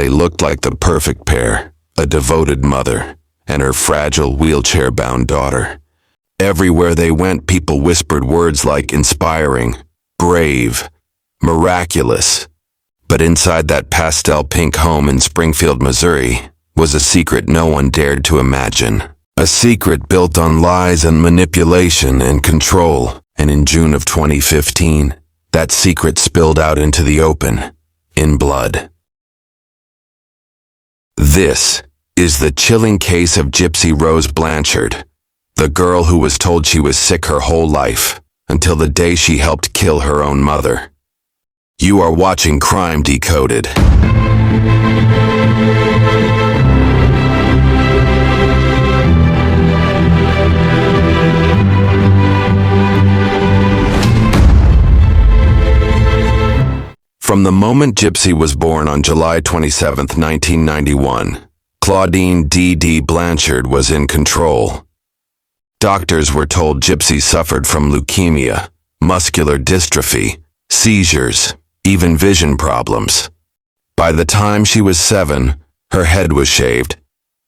They looked like the perfect pair, a devoted mother and her fragile, wheelchair-bound daughter. Everywhere they went, people whispered words like inspiring, brave, miraculous. But inside that pastel pink home in Springfield, Missouri, was a secret no one dared to imagine. A secret built on lies and manipulation and control. And in June of 2015, that secret spilled out into the open, in blood. This is the chilling case of Gypsy Rose Blanchard, the girl who was told she was sick her whole life, until the day she helped kill her own mother. You are watching Crime Decoded. From the moment Gypsy was born on July 27, 1991, Claudine D.D. Blanchard was in control. Doctors were told Gypsy suffered from leukemia, muscular dystrophy, seizures, even vision problems. By the time she was 7, her head was shaved.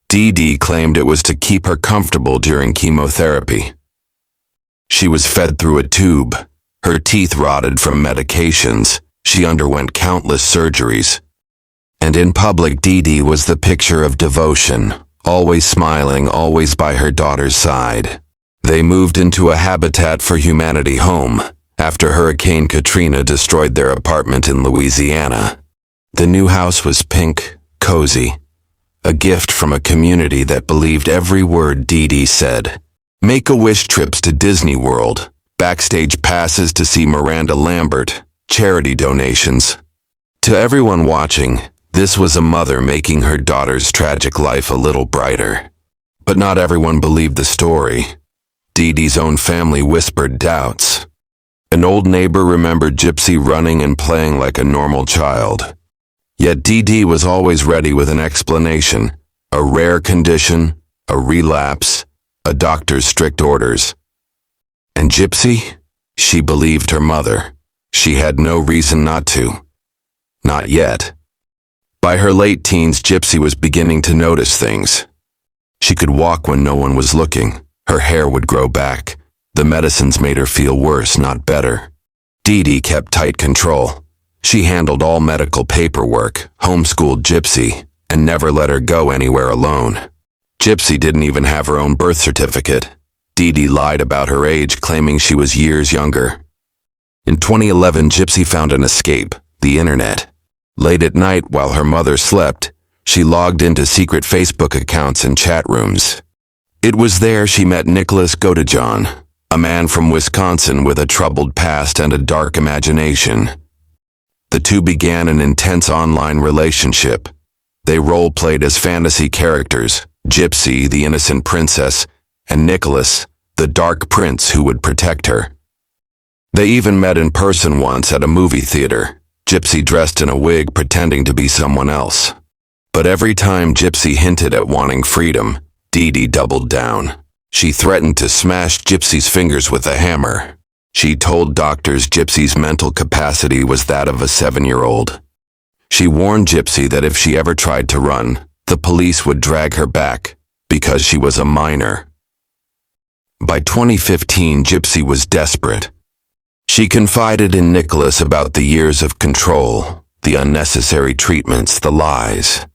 D.D. claimed it was to keep her comfortable during chemotherapy. She was fed through a tube. Her teeth rotted from medications. She underwent countless surgeries. And in public, Dee was the picture of devotion, always smiling, always by her daughter's side. They moved into a Habitat for Humanity home after Hurricane Katrina destroyed their apartment in Louisiana. The new house was pink, cozy, a gift from a community that believed every word Dee said. Make-a-wish trips to Disney World, backstage passes to see Miranda Lambert, charity donations. To everyone watching, this was a mother making her daughter's tragic life a little brighter. But not everyone believed the story. Dee's own family whispered doubts. An old neighbor remembered Gypsy running and playing like a normal child. Yet Dee was always ready with an explanation, a rare condition, a relapse, a doctor's strict orders. And Gypsy? She believed her mother. She had no reason not to. Not yet. By her late teens, Gypsy was beginning to notice things. She could walk when no one was looking. Her hair would grow back. The medicines made her feel worse, not better. Dee kept tight control. She handled all medical paperwork, homeschooled Gypsy, and never let her go anywhere alone. Gypsy didn't even have her own birth certificate. Dee lied about her age, claiming she was years younger. In 2011, Gypsy found an escape, the internet. Late at night, while her mother slept, she logged into secret Facebook accounts and chat rooms. It was there she met Nicholas Godejohn, a man from Wisconsin with a troubled past and a dark imagination. The two began an intense online relationship. They role-played as fantasy characters, Gypsy, the innocent princess, and Nicholas, the dark prince who would protect her. They even met in person once at a movie theater, Gypsy dressed in a wig pretending to be someone else. But every time Gypsy hinted at wanting freedom, Dee doubled down. She threatened to smash Gypsy's fingers with a hammer. She told doctors Gypsy's mental capacity was that of a 7-year-old. She warned Gypsy that if she ever tried to run, the police would drag her back because she was a minor. By 2015, Gypsy was desperate. She confided in Nicholas about the years of control, the unnecessary treatments, the lies.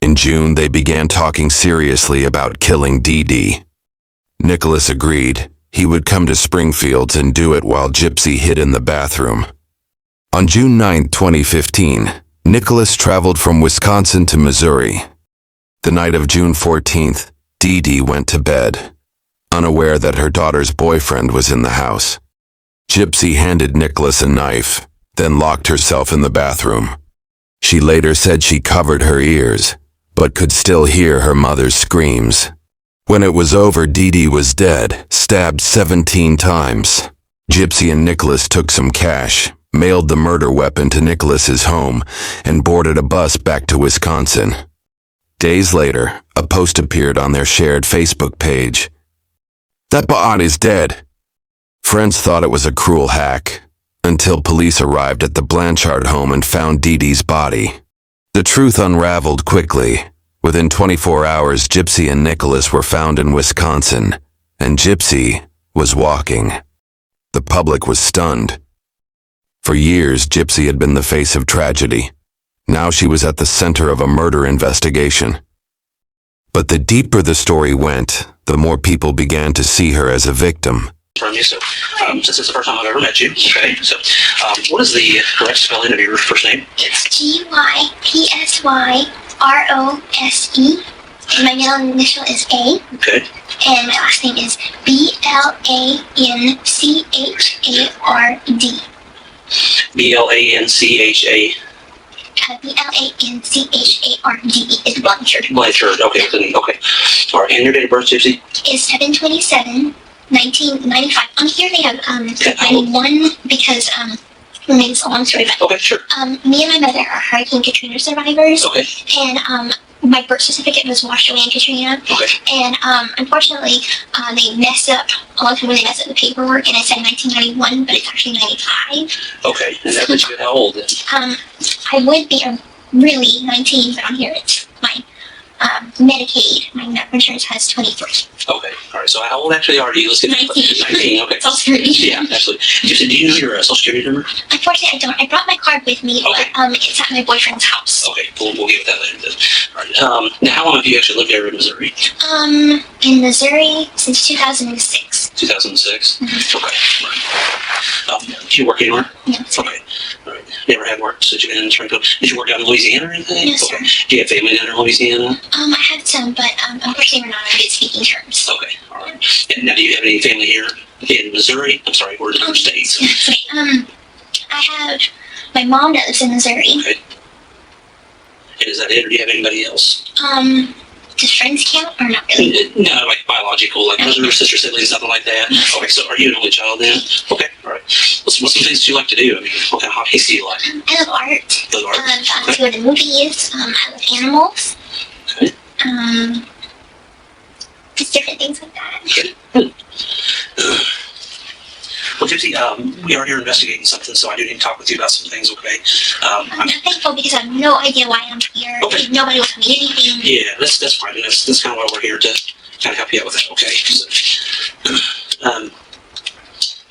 In June, they began talking seriously about killing Dee. Nicholas agreed. He would come to Springfield and do it while Gypsy hid in the bathroom. On June 9, 2015, Nicholas traveled from Wisconsin to Missouri. The night of June 14th, Dee went to bed, unaware that her daughter's boyfriend was in the house. Gypsy handed Nicholas a knife, then locked herself in the bathroom. She later said she covered her ears, but could still hear her mother's screams. When it was over, Dee was dead, stabbed 17 times. Gypsy and Nicholas took some cash, mailed the murder weapon to Nicholas's home, and boarded a bus back to Wisconsin. Days later, a post appeared on their shared Facebook page. "That body's dead." Friends thought it was a cruel hack, until police arrived at the Blanchard home and found Dee's body. The truth unraveled quickly. Within 24 hours, Gypsy and Nicholas were found in Wisconsin, and Gypsy was walking. The public was stunned. For years, Gypsy had been the face of tragedy. Now she was at the center of a murder investigation. But the deeper the story went, the more people began to see her as a victim. From you, so since it's the first time I've ever met you, okay, so what is the correct spelling of your first name? It's Gypsyrose, and my middle initial is A. Okay. And my last name is Blanchard. Blanchard. Blanchard is Blanchard. Blanchard, okay, okay. All right, and your date of birth, Gypsy? Is 7/27/1995. On here they have 91 because maybe it's a long story, but okay, sure. Me and my mother are Hurricane Katrina survivors. Okay. And my birth certificate was washed away in Katrina. Okay. And unfortunately, they messed up a long time when they messed up the paperwork, and I said 1991, but it's actually 95. Okay. And that puts you at how old then? I would be really 19, but on here it's my Medicaid. My medical insurance has 23. Okay. All right. So how old actually are you? Let's get 19. 19. Okay. Social Security. Yeah, absolutely. Gypsy, do you know your Social Security number? Unfortunately, I don't. I brought my card with me, okay. But it's at my boyfriend's house. Okay. We'll get with that later then. All right. Now, how long have you actually lived there in Missouri? In Missouri since 2006. 2006. Mm-hmm. Okay. Right. Do you work anywhere? No, sir. Okay. All right. Never had work since you've been in Springfield. Did you work down in Louisiana or anything? No, sir. Okay. Do you have family down in Louisiana? I have some, but unfortunately we're not on good speaking terms. Okay. All right. And now, do you have any family here in Missouri? I'm sorry, or in other states? I have my mom that lives in Missouri. Okay. And is that it, or do you have anybody else? Does friends count or not really? No, like biological, like brother, sister, siblings, something like that. Okay, so are you an only child then? Okay, all right. What's some things that you like to do? I mean, what kind of hobbies do you like? I love art. You love art? I love to go to movies. I love animals. Okay. Just different things like that. Okay. Well, Gypsy, we are here investigating something, so I do need to talk with you about some things, okay? I'm thankful because I have no idea why I'm here. Okay. Nobody will tell me anything. Yeah, that's fine. That's kind of why we're here, to kind of help you out with that, okay? So,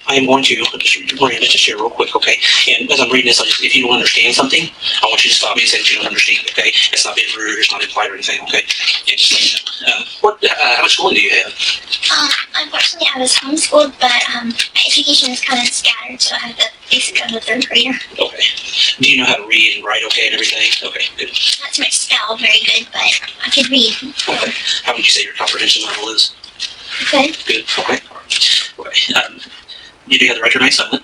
I am going to share real quick, okay? And as I'm reading this, if you don't understand something, I want you to stop me and say that you don't understand, okay? It's not being rude, it's not implied or anything, okay? And just let me know. How much schooling do you have? Unfortunately, I was homeschooled, but my education is kind of scattered, so I have the basic of a third grader. Okay. Do you know how to read and write okay and everything? Okay, good. Not so much spell very good, but I could read. Okay. How would you say your comprehension level is? Good. Good, okay. Okay. You do have the right to remain silent.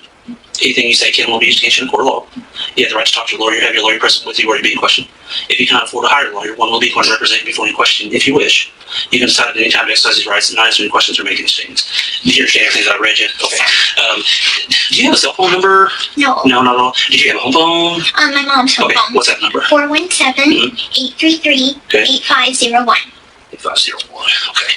Anything you say can and will be used against you in a court of law. You have the right to talk to a lawyer, have your lawyer present with you or you be in question. If you cannot afford to hire a lawyer, one will be going to represent you before any question. If you wish, you can decide at any time to exercise these rights and not answer any questions or make any statements. Did you understand everything that I read you? Okay. Do you have a cell phone number? No. No, not at all. Did you have a home phone? My mom's home phone. What's that number? 417-833-8501. 8501. Okay.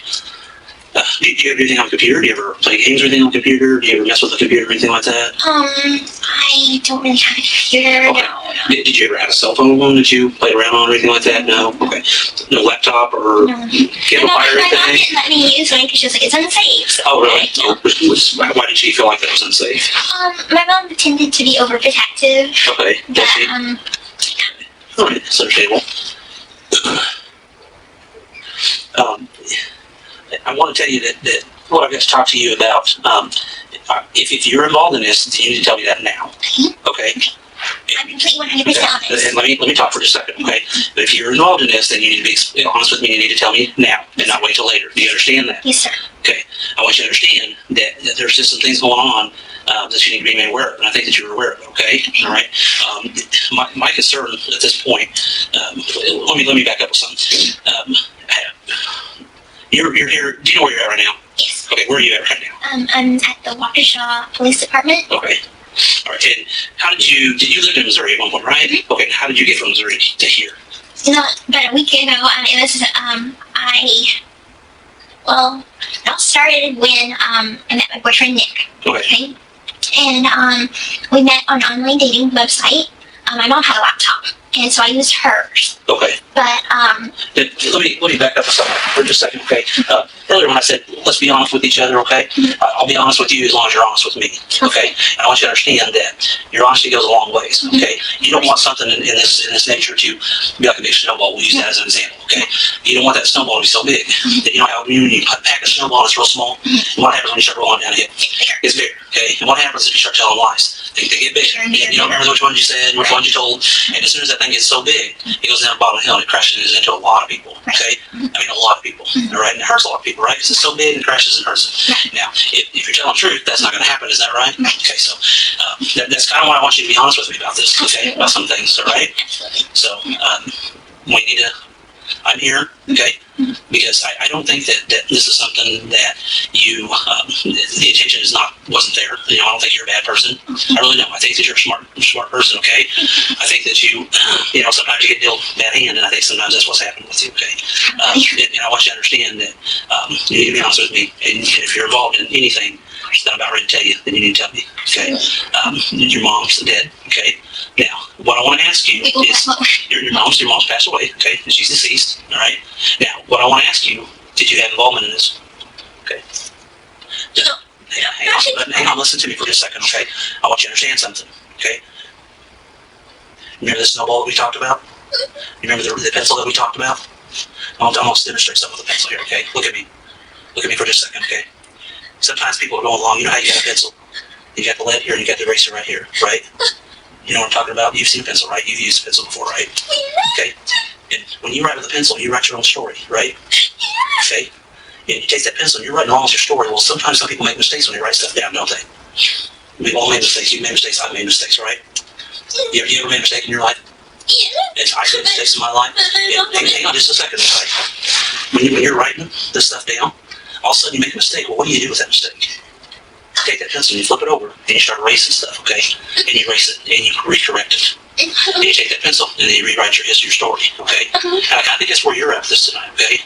Do you ever do anything on the computer? Do you ever play games or anything on the computer? Do you ever mess with the computer or anything like that? I don't really have a computer. Okay. No. Did you ever have a cell phone that you played around on or anything like that? No? Okay. No laptop or cable fire or My mom anything? didn't let me use one because she was like, it's unsafe. So Oh, really? Oh, why did she feel like that was unsafe? My mom tended to be overprotective. Okay. But, Does she? All right. That's understandable. I want to tell you that what I've got to talk to you about, if you're involved in this, you need to tell me that now. Okay? I'm completely 100% honest. And let me talk for just a second, okay? But if you're involved in this, then you need to be honest with me. You need to tell me now and not wait till later. Do you understand that? Yes, sir. Okay. I want you to understand that there's just some things going on that you need to be made aware of, and I think that you're aware of it, okay? All right? My concern at this point, let me back up with something. You're here. Do you know where you're at right now? Yes. Okay, where are you at right now? I'm at the Waukesha Police Department. Okay. All right. And how did you live in Missouri at one point, right? Mm-hmm. Okay. How did you get from Missouri to here? About a week ago, it was, it all started when I met my boyfriend Nick. Okay. And we met on an online dating website. My mom had a laptop. and so I used hers. Okay. But Let me back up for just a second, okay? Earlier when I said, let's be honest with each other, okay? I'll be honest with you as long as you're honest with me, okay? And I want you to understand that your honesty goes a long ways, okay? You don't want something in this nature to be like a big snowball. We'll use that as an example, okay? You don't want that snowball to be so big that, you know how when you pack a snowball and it's real small, and what happens when you start rolling down a hill? It's bigger, okay? And what happens if you start telling lies? They get bigger. And you don't remember which ones you said, which ones you told, and as soon as that thing gets so big, it goes down the bottom of the hill and it crashes into a lot of people, okay? I mean, a lot of people, all right? And it hurts a lot of people, right? Because it's so big and it crashes and hurts them. Now, if you're telling the truth, that's not going to happen, is that right? Okay, so that's kind of why I want you to be honest with me about this, okay? About some things, all right? So, we need to, I'm here, okay? Because I don't think that this is something that you, the intention wasn't there. You know, I don't think you're a bad person. I really don't. I think that you're a smart person, okay? I think that you know, sometimes you get dealt bad hand, and I think sometimes that's what's happened with you, okay? And I want you to understand that you need to be honest with me, and if you're involved in anything that I'm about ready to tell you, then you need to tell me, okay? Your mom's dead, okay? Now, what I want to ask you is, your mom's passed away, okay? She's deceased, all right? Now, what I want to ask you, did you have involvement in this? Okay. Just, hang on, listen to me for just a second, okay? I want you to understand something, okay? Remember the snowball that we talked about? You remember the pencil that we talked about? I'm going to demonstrate something with a pencil here, okay? Look at me. Look at me for just a second, okay? Sometimes people are going along, you know how you got a pencil? You got the lead here and you got the eraser right here, right? You know what I'm talking about? You've seen a pencil, right? You've used a pencil before, right? Okay? And when you write with a pencil, you write your own story, right? Okay? And you take that pencil and you're writing almost your story. Well, sometimes some people make mistakes when they write stuff down, don't they? We've all made mistakes. You've made mistakes. I've made mistakes, right? You ever made a mistake in your life? And I've made mistakes in my life. Hang on just a second, okay? When you're writing this stuff down, all of a sudden you make a mistake. Well, what do you do with that mistake? You take that pencil and you flip it over and you start erasing stuff, okay? And you erase it and you recorrect it. And you take that pencil and then you rewrite your story, okay? And I kind of think that's where you're at with this tonight, okay?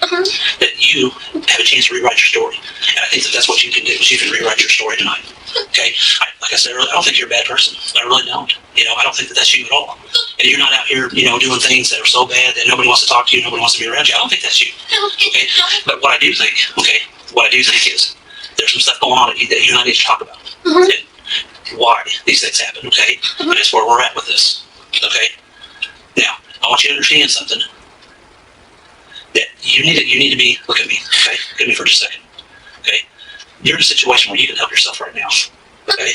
That you have a chance to rewrite your story. And I think that's what you can do, is you can rewrite your story tonight, okay? Like I said earlier, I don't think you're a bad person. I really don't. You know, I don't think that that's you at all. And you're not out here, you know, doing things that are so bad that nobody wants to talk to you, nobody wants to be around you. I don't think that's you, okay? But what I do think, okay, is there's some stuff going on that you and I need to talk about. And why these things happen, okay? And that's where we're at with this, okay? Now, I want you to understand something. That you need to be, look at me, okay? Look at me for just a second, okay? You're in a situation where you can help yourself right now, okay?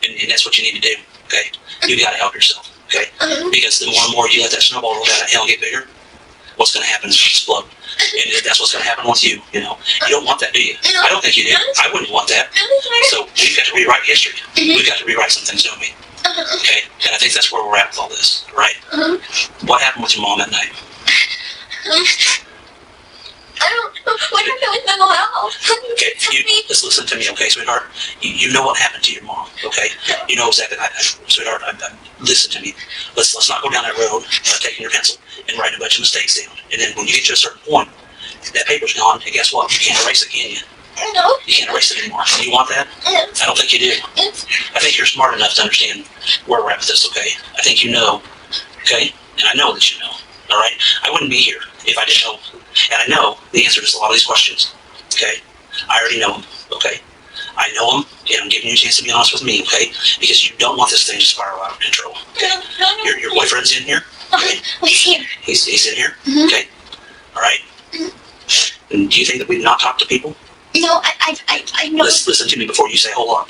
And that's what you need to do, okay? You gotta help yourself, okay? Because the more and more you let that snowball roll down that hill and get bigger, what's gonna happen is it'll explode. And that's what's going to happen with you, you know. You don't want that, do you? I don't think you do. I wouldn't want that. So we've got to rewrite history. We've got to rewrite some things, don't we? Okay? And I think that's where we're at with all this, right? What happened with your mom that night? I don't know what happened with my mom. Okay, just listen to me, okay, sweetheart? You know what happened to your mom, okay? You know exactly, sweetheart, listen to me. Let's not go down that road taking your pencil and writing a bunch of mistakes down. And then when you get to a certain point, that paper's gone, and guess what? You can't erase it, can you? No. You can't erase it anymore. You want that? I don't think you do. I think you're smart enough to understand where we're at with this, okay? I think you know, okay? And I know that you know, all right? I wouldn't be here if I didn't know. And I know the answer to a lot of these questions, okay? I already know them, okay? I know them, and I'm giving you a chance to be honest with me, okay? Because you don't want this thing to spiral out of control, okay? Your boyfriend's in here, okay? He's here. He's in here, okay? All right? And do you think that we've not talked to people? No, I know. Listen to me before you say, hold on.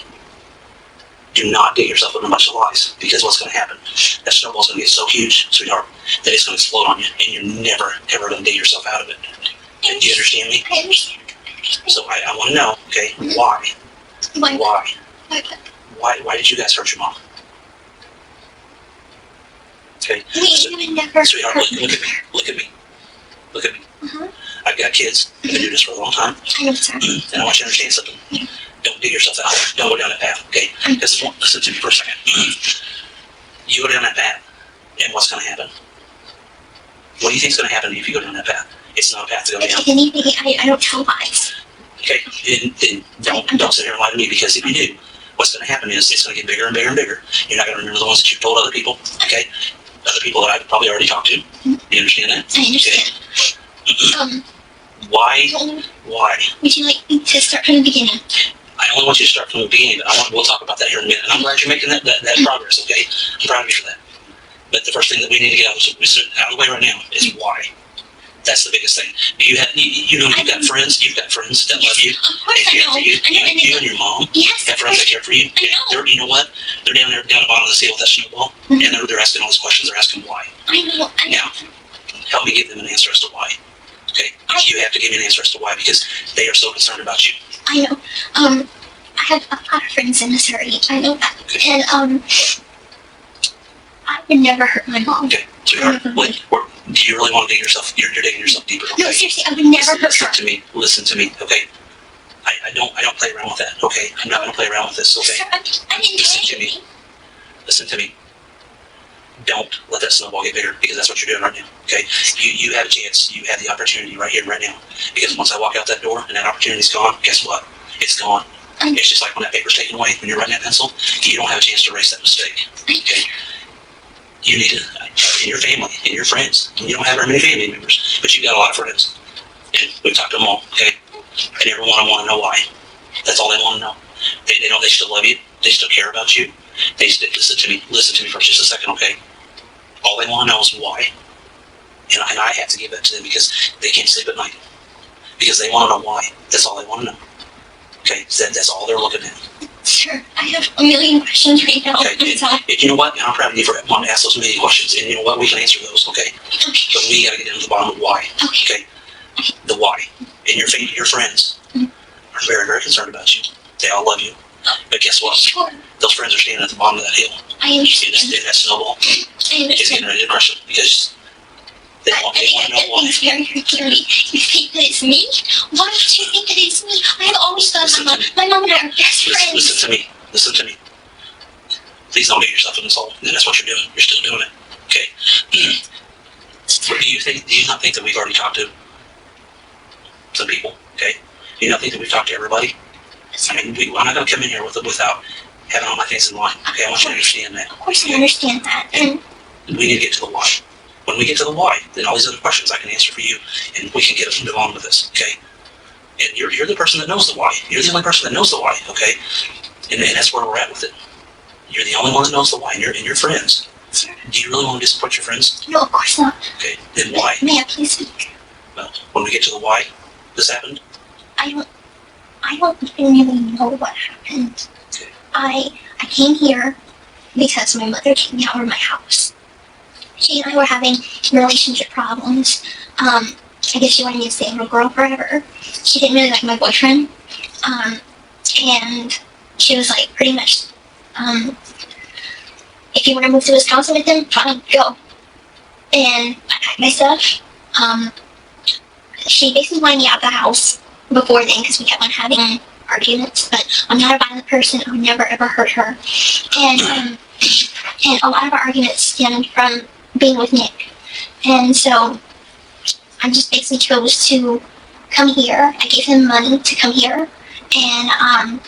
Do not get yourself into a bunch of lies, because what's going to happen? That snowball's going to get so huge, sweetheart, that it's going to explode on you, and you're never, ever going to dig yourself out of it. Do you understand me? I understand. So I want to know, okay, why? Why did you guys hurt your mom? Okay. We would never. Sweetheart, look at me. I've got kids. I've been doing this for a long time. I know, sir. And I want you to understand something. Don't dig yourself out. Don't go down that path, okay? Because listen to me for a second. You go down that path, and what's going to happen? What do you think is going to happen if you go down that path? It's not a path to go down. Anything, I don't tell lies. Okay, then don't sit here and lie to me, because if you do, what's going to happen is it's going to get bigger and bigger and bigger. You're not going to remember the ones that you've told other people, okay? other people that I've probably already talked to. You understand that? I understand. Why? Would you like me to start from the beginning? I only want you to start from the beginning, but we'll talk about that here in a minute. And I'm glad you're making that progress, okay? I'm proud of you for that. But the first thing that we need to get out of the way right now is why. That's the biggest thing. You've got friends that love you. Of course They care I for know. you. You and your mom Yes, have friends that care for you. I know. You know what? They're down there down the bottom of the sea with that snowball, and they're asking all these questions. They're asking why. I know. Now, help me give them an answer as to why. Okay? You have to give me an answer as to why, because they are so concerned about you. I know. I have a lot of friends in this area. I know that. Okay. And, I would never hurt my mom. Okay, sweetheart, do you really want to dig yourself? You're digging yourself deeper. Okay? No, seriously, I would never hurt her. Listen to me, okay? I don't play around with that, okay? I'm not gonna play around with this, okay? Sir, I didn't do anything. Listen to me. Don't let that snowball get bigger, because that's what you're doing right now, okay? You have a chance. You have the opportunity right here and right now. Because once I walk out that door and that opportunity's gone, guess what? It's gone. It's just like when that paper's taken away, when you're writing that pencil, you don't have a chance to erase that mistake, okay? You need to, in your family, in your friends. You don't have very many family members, but you've got a lot of friends. And we've talked to them all, okay? And every one of them want to know why. That's all they want to know. They know they still love you. They still care about you. They still, listen to me for just a second, okay? All they want to know is why. And I have to give that to them because they can't sleep at night. Because they want to know why. That's all they want to know. Okay? That's all they're looking at. Sir, I have a million questions right now. Okay, you know what? And I'm proud of you for wanting to ask those million questions. And you know what? We can answer those, okay? But we got to get down to the bottom of why. Okay. The why. And your friends are very, very concerned about you. They all love you. But guess what? Sure. Those friends are standing at the bottom of that hill. I understand. And that snowball is getting ready to crush them because they want to know why. It's very scary. You think that it's me? Why would you think that it's me? I have always thought my mom and I are best friends. Listen to me. Please don't get yourself in this hole. And that's what you're doing. You're still doing it. Okay? Do you not think that we've already talked to some people? Okay? Do you not think that we've talked to everybody? I mean, I'm not going to come in here without having all my things in line. Okay? I want you to understand that. Of course I understand that. And we need to get to the why. When we get to the why, then all these other questions I can answer for you, and we can get on with this, okay? And you're the person that knows the why. You're the only person that knows the why, okay? And that's where we're at with it. You're the only one that knows the why, and your friends. sir, Do you really want to disappoint your friends? no, of course not. Okay, then why? May I please speak? Well, when we get to the why this happened, I don't even really know what happened. Okay. I came here because my mother kicked me out of my house. She and I were having relationship problems. I guess she wanted me to stay with a girl forever. She didn't really like my boyfriend. And she was like, pretty much, if you want to move to Wisconsin with him, fine, go. And I packed my stuff. She basically wanted me out of the house before then because we kept on having arguments, but I'm not a violent person. I would never ever hurt her. And a lot of our arguments stemmed from being with Nick. And so I just basically chose to come here. I gave him money to come here. And I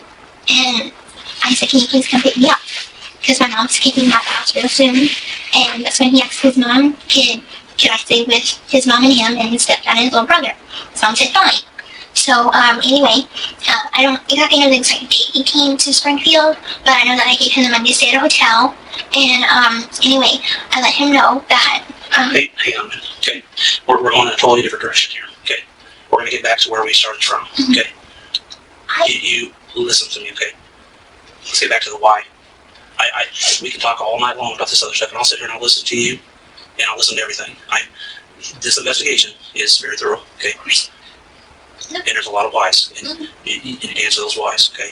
said, can you please come pick me up? Because my mom's kicking me out of the house real soon. And that's when he asked his mom, could I stay with his mom and him and his stepdad and his little brother? So I said, fine. So, anyway, I don't exactly know the exact date he came to Springfield, but I know that I gave him the money to stay at a hotel. And, anyway, I let him know that, hey, hang on a minute, okay? We're going in a totally different direction here, okay? We're going to get back to where we started from, okay? You listen to me, okay? Let's get back to the why. We can talk all night long about this other stuff, and I'll sit here and I'll listen to you, and I'll listen to everything. This investigation is very thorough, okay? And there's a lot of whys, and you need to answer those whys, okay?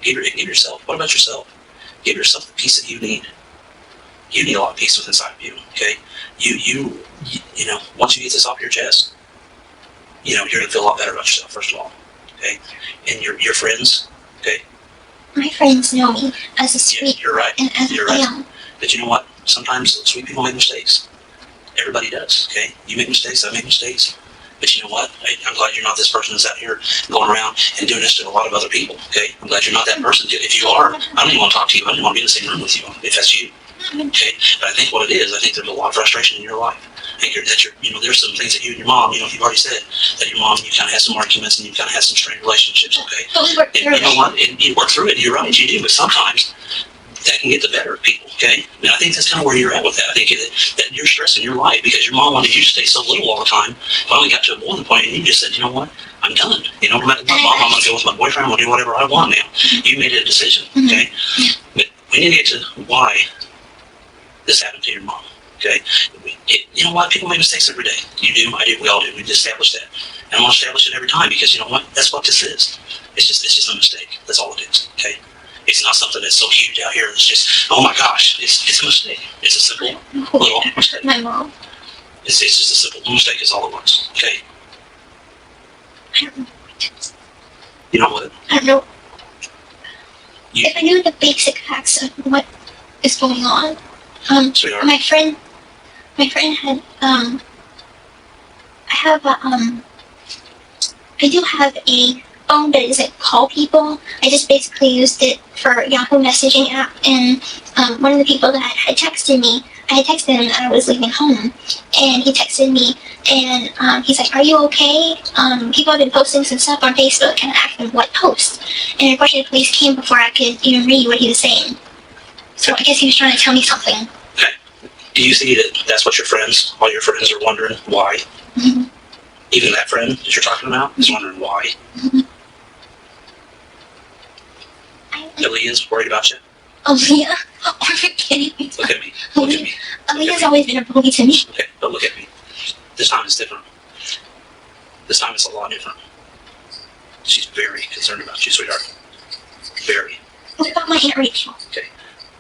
Give yourself, what about yourself? Give yourself the peace that you need. You need a lot of peace within inside of you, okay? You know, once you get this off your chest, you know, you're going to feel a lot better about yourself, first of all, okay? And your friends, okay? my friends know me as a sweet You're right. and as You're I right. am. But you know what? Sometimes sweet people make mistakes. Everybody does, okay? You make mistakes, I make mistakes. But you know what? I'm glad you're not this person that's out here going around and doing this to a lot of other people, okay? I'm glad you're not that person. If you are, I don't even want to talk to you. I don't even want to be in the same room with you if that's you. Okay, but I think what it is, I think there's a lot of frustration in your life. I think there's some things that you and your mom, you've already said that your mom, you kind of had some arguments and you kind of had some strained relationships. Okay, But we worked through and you know it. what? And you work through it. You're right, you do. But sometimes that can get the better of people. Okay, and I think that's kind of where you're at with that. I think that you're stressing your life because your mom wanted you to stay so little all the time. Finally got to a boiling point, and you just said, you know what? I'm done. No matter what, mom, I'm gonna go with my boyfriend. I'm gonna do whatever I want now. You made a decision. Okay, but we need to get to why this happened to your mom. Okay, you know what? People make mistakes every day. You do, I do, we all do. We just established that, and I want to establish it every time because you know what? That's what this is. It's just a mistake. That's all it is. Okay. It's not something that's so huge out here. It's just, oh my gosh, it's a mistake. It's a simple little mistake. My mom. It's just a simple mistake. Is all it was. Okay. I don't know what it is. You know what? I don't know. You- If I knew the basic facts of what is going on, Sweetheart. my friend had, I do have a phone that doesn't call people. I just basically used it for Yahoo messaging app, and one of the people that had texted me, I had texted him that I was leaving home, and he texted me, and he's like, "Are you okay? People have been posting some stuff on Facebook," and I asked him what post, and unfortunately the police came before I could even read what he was saying. So I guess he was trying to tell me something. Okay. Do you see that that's what all your friends are wondering why? Mhm. Even that friend that you're talking about is wondering why. Aaliyah's worried about you. Aaliyah? Are you kidding me? Look at me. Look at me. Aaliyah's always been a bully to me. Okay, but look at me. This time is different. This time it's a lot different. She's very concerned about you, sweetheart. Very. What about my Aunt Rachel? Okay.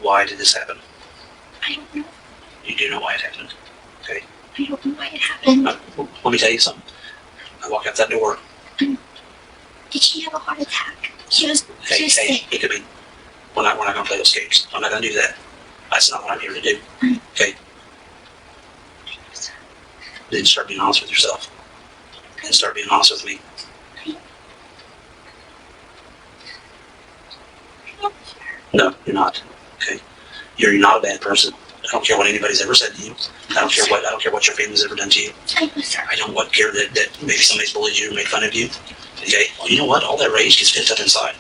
Why did this happen? I don't know. You do know why it happened. Okay. I don't know why it happened. Let me tell you something. I walk out that door. Did she have a heart attack? She was Hey, sick. it could be. We're not gonna play those games. I'm not gonna do that. That's not what I'm here to do. Okay. Then start being honest with yourself. And start being honest with me. No, you're not. Okay. You're not a bad person. I don't care what anybody's ever said to you. I don't care what your family's ever done to you. I'm sorry. I don't care that maybe somebody's bullied you or made fun of you. Okay. Well, you know what? All that rage gets pent up inside.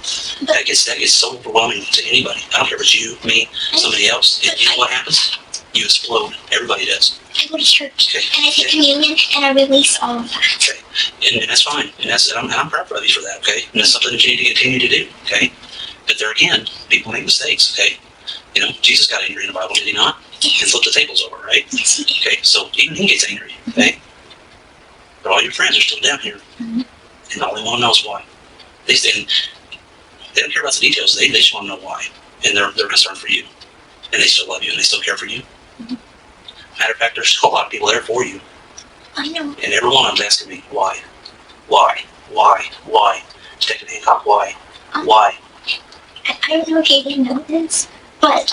That gets so overwhelming to anybody. I don't care if it's you, me, somebody else. And you know what happens? You explode. Everybody does. I go to church, Okay. and I take communion, and I release all of that. Okay. And that's fine. And I'm proud of you for that. Okay. And that's something that you need to continue to do. Okay. But there again, people make mistakes. Okay. Jesus got angry in the Bible, did he not? And flipped the tables over, right? Yes, he did. Okay. So even he gets angry. Okay. But all your friends are still down here, and all they want to know is why. They don't care about the details. They just want to know why, and they're concerned for you, and they still love you, and they still care for you. Matter of fact, there's still a lot of people there for you, I know. and every one of them's asking me why. Detective Hancock, why? Why? I don't know if you even know this, but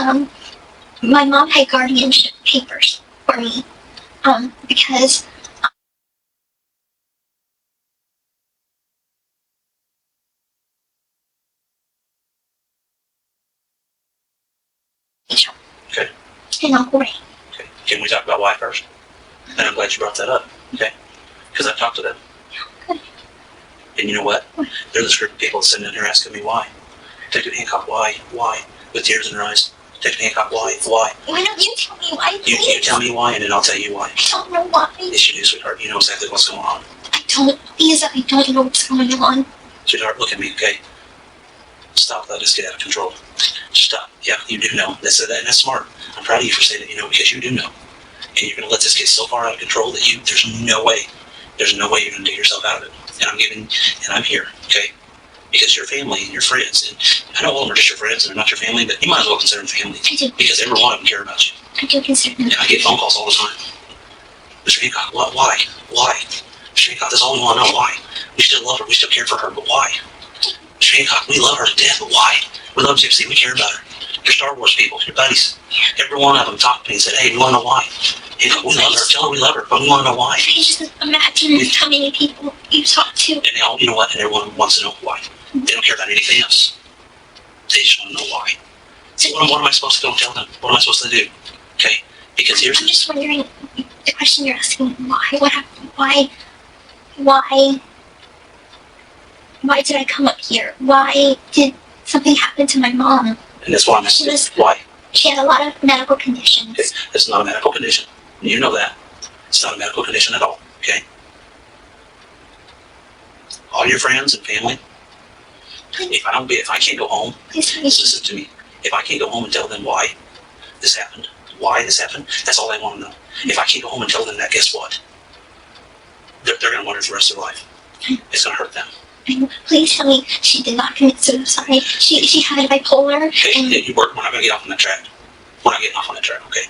my mom had guardianship papers for me, because Okay. and Uncle Ray. Okay. Can we talk about why first? And I'm glad you brought that up. Okay. Because I've talked to them. Good. And you know what? They're this group of people sitting in here asking me why. Detective Hancock, why? With tears in their eyes. Detective Hancock, why? Why don't you tell me why, You please? tell me why, and then I'll tell you why. I don't know why. Yes, you do, sweetheart. You know exactly what's going on. I don't, Lisa, I don't know what's going on. Sweetheart, look at me, okay? Stop. Let us get out of control. Stop. Yeah, you do know. That's smart. I'm proud of you for saying that, because you do know. And you're going to let this get so far out of control that there's no way you're going to dig yourself out of it. And I'm here, okay? Because your family and your friends, and I know all of them are just your friends and they're not your family, but you might as well consider them family. I do. Because every one of them care about you. I do consider them. And I get phone calls all the time. Mr. Hancock, why? Mr. Hancock, that's all we want to know. Why? We still love her. We still care for her, but why? Mr. Hancock, we love her to death, but why? We love Gypsy. We care about her. Your Star Wars people, your buddies. Every one of them talked to me and said, hey, we want to know why. Hancock, we love her. Tell her we love her, but we want to know why. I just imagine how many people you talk to. And they all, you know what? And everyone wants to know why. They don't care about anything else. They just want to know why. So what am I supposed to go and tell them? What am I supposed to do? Okay, because here's I'm just wondering, the question you're asking, why? What happened? Why did I come up here? Why did something happen to my mom? and that's why I'm asking. Why? She had a lot of medical conditions. Okay, it's not a medical condition. You know that. It's not a medical condition at all. Okay. All your friends and family. If I can't go home, Please tell me. listen to me. If I can't go home and tell them why this happened, that's all they want to know. If I can't go home and tell them that, guess what? They're going to wonder for the rest of their life. It's going to hurt them. Please tell me she did not commit suicide. She had bipolar. Okay, And we're not going to get off on that track. We're not getting off on that track, okay?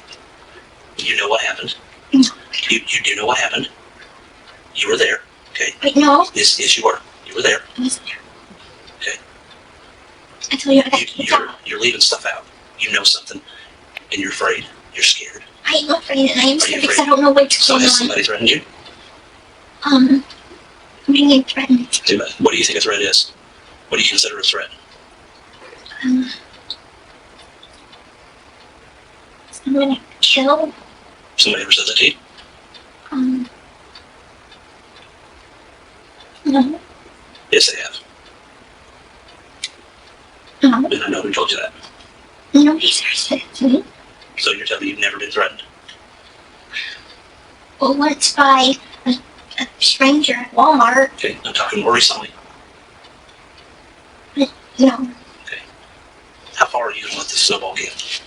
You know what happened. No. You do know what happened. You were there, okay? Wait, no. Yes, you were. You were there. I wasn't there. Okay. I told you I got kicked out. You're leaving stuff out. You know something, and you're afraid. You're scared. I am afraid, and I am Are scared you because afraid? I don't know what's So going has on. somebody threatened you? I'm being threatened. What do you think a threat is? What do you consider a threat? I'm gonna kill. Somebody ever said that to you? No. Yes, they have. No. And I know who told you that. Nobody's ever said it to me. So you're telling me you've never been threatened? Well, once by a stranger at Walmart. Okay, I'm talking more recently. No. How far are you going to let this snowball get?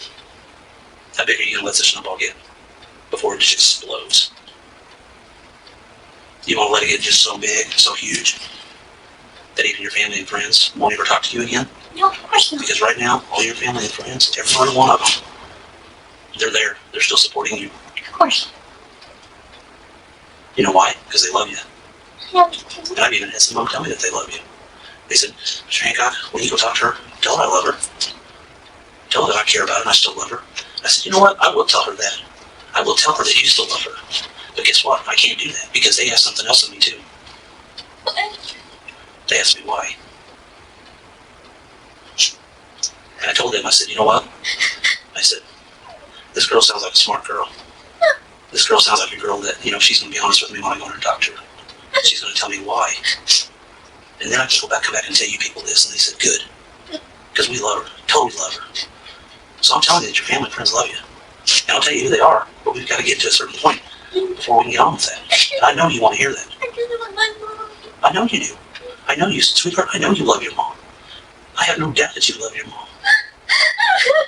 How big are you going to let this snowball get before it just explodes? You want to let it get just so big, so huge, that even your family and friends won't ever talk to you again? No, of course not. Because right now, all your family and friends, every one of them, they're there. They're still supporting you. Of course. You know why? Because they love you. No. And I've even had some of them tell me that they love you. They said, Mr. Hancock, when you go talk to her, tell her I love her. Tell her that I care about her and I still love her. I said, you know what? I will tell her that. I will tell her that you still love her. But guess what? I can't do that because they asked something else of me too. They asked me why. And I told them, I said, you know what? I said, this girl sounds like a smart girl. This girl sounds like a girl that, she's going to be honest with me when I go in her talk to her. She's going to tell me why. And then I can come back and tell you people this. And they said, good. Because we love her. Totally love her. So I'm telling you that your family and friends love you. And I'll tell you who they are. But we've got to get to a certain point before we can get on with that. And I know you want to hear that. I really want my mom. I know you do. I know you, sweetheart. I know you love your mom. I have no doubt that you love your mom. I love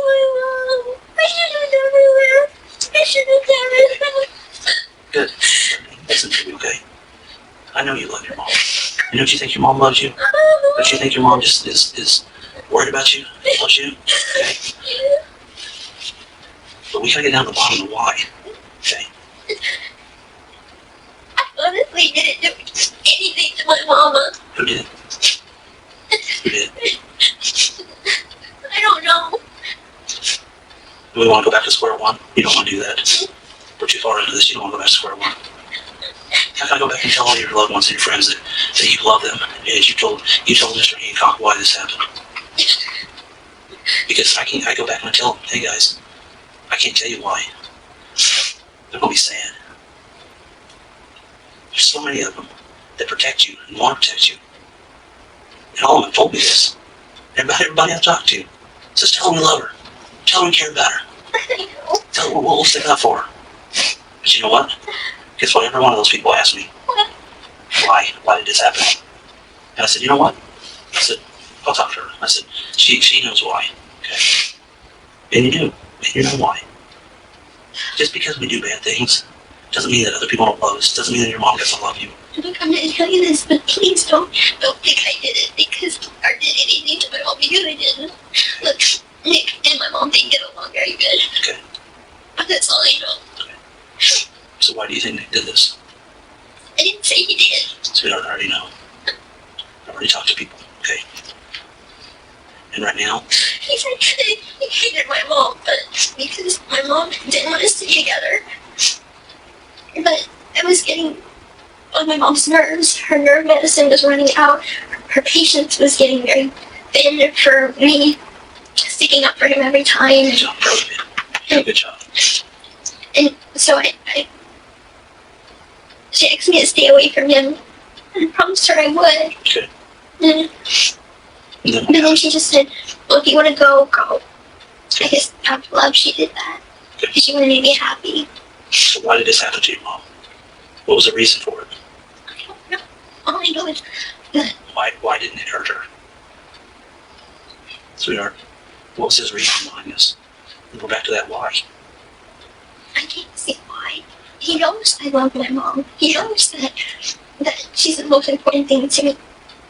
my mom. I should have never left. I should have never left. Good. Listen to me, okay? I know you love your mom. You don't you think your mom loves you? Don't you think your mom just is worried about you? Loves you? Okay? But we gotta get down to the bottom of why. Okay? I honestly didn't do anything to my mama. Who did? Who did? I don't know. Do we want to go back to square one? You don't want to do that. We're too far into this. You don't want to go back to square one. How can I go back and tell all your loved ones and your friends that you love them? And you told Mr. Hancock why this happened. Because I go back and I tell them, hey guys, I can't tell you why. They're gonna be sad. There's so many of them that protect you and want to protect you. And all of them have told me this. Everybody I've talked to says, tell them you love her. Tell them you care about her. Tell them we'll stick up for her. But you know what? Guess what? Every one of those people asked me, why did this happen? And I said, you know what? I said, I'll talk to her. I said, she knows why. Okay. And you do. And you know why. Just because we do bad things doesn't mean that other people don't love us. Doesn't mean that your mom doesn't love you. Look, I'm going to tell you this, but please don't think I did it because I did anything to my mom because I didn't. Look, Nick and my mom didn't get along very good. Okay. But that's all I know. Okay. So why do you think Nick did this? I didn't say he did. Sweetheart, I already know. I already talked to people. Okay. And right now, He said he hated my mom, but because my mom didn't want us to stay together. But I was getting on my mom's nerves. Her nerve medicine was running out. Her patience was getting very thin for me. sticking up for him every time. Good job, proud of you. Good job. And so she asked me to stay away from him. And I promised her I would. Okay. And, but then she just said, well, if you want to go, go. I guess out of love she did that. Because she wanted me to be happy. So why did this happen to your mom? What was the reason for it? I don't know. All I know is that Why didn't it hurt her? Sweetheart, what was his reason behind this? We'll go back to that why. I can't see why. He knows I love my mom. He knows that she's the most important thing to me.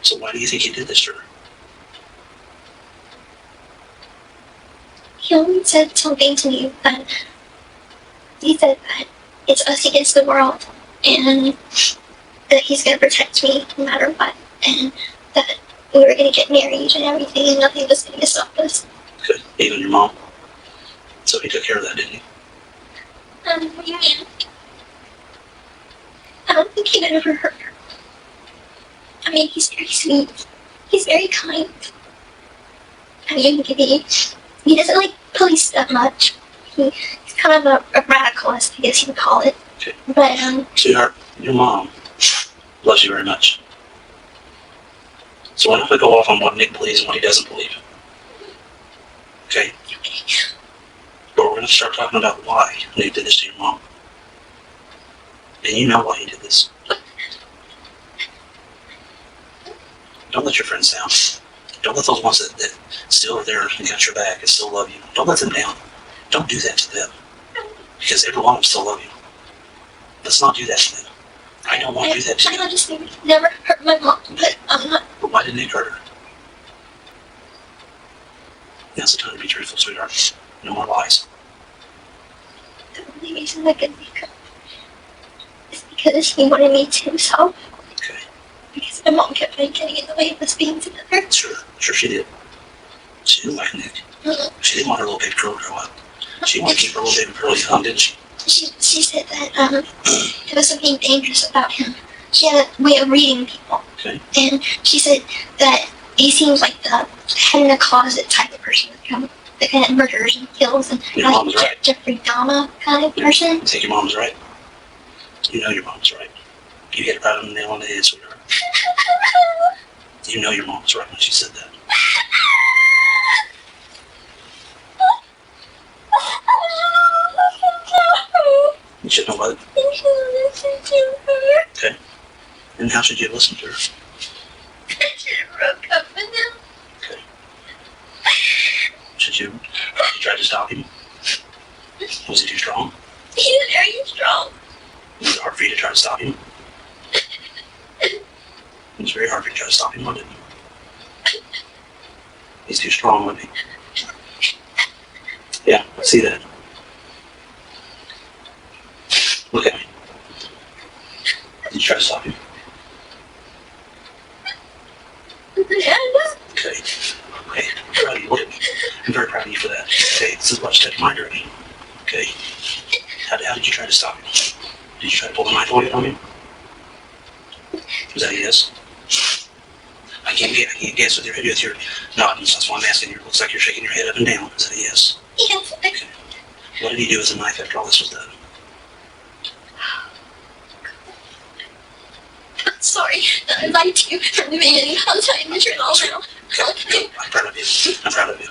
So why do you think he did this to her? He only said something to me that he said that it's us against the world and that he's going to protect me no matter what and that we were going to get married and everything and nothing was going to stop us. Good. Even your mom? So he took care of that, didn't he? What do you mean? I don't think he would ever hurt her. I mean, he's very sweet. He's very kind. I mean, he doesn't like police that much. He's kind of a radicalist, I guess you would call it. Okay. But, Sweetheart, your mom loves you very much. So why don't we go off on what Nick believes and what he doesn't believe? Okay? But we're going to start talking about why Nick did this to your mom. And you know why he did this. Don't let your friends down. Don't let those ones that still are there and got your back and still love you. Don't let them down. Don't do that to them. Because every one of them still love you. Let's not do that to them. I don't want to do that to you. I just never hurt my mom, but I'm not. But why didn't Nick hurt her? Now's the time to be truthful, sweetheart. No more lies. The only reason I could make up is because he wanted me to himself. Okay. Because my mom kept on getting in the way of us being together. Sure she did. She didn't like Nick. She didn't want her little baby girl to grow up. She wanted to keep her little baby girl young, didn't she? She said that there was something dangerous about him. She had a way of reading people. Okay. And she said that he seems like the head in a closet type of person. The kind that murders and kills and Your mom's right. Jeffrey Dahmer kind of person. You think your mom's right? You know your mom's right. You hit about a nail on the head, sweetheart. You know your mom was right when she said that. You should know what. Okay. And how should you listen to her? I should have broke up with him. Okay. Should you try to stop him? Was he too strong? He's very strong. Was it hard for you to try to stop him? It was very hard for you to try to stop him, wasn't it? He's too strong, wasn't he? Yeah, I see that. Look at me. Did you try to stop him? Yeah. Okay. Okay. I'm proud of you. Look at me. I'm very proud of you for that. Okay. This is about to take mind already. Okay. How did you try to stop him? Did you try to pull the knife away from him? Was that a yes? I can't guess with your nodding, so that's why I'm asking you. It looks like you're shaking your head up and down. Is that a yes? Yes. Okay. What did he do with the knife after all this was done? I'm sorry that I lied to you from the beginning. I'll tell you the truth all now. Okay. I'm proud of you. I'm proud of you.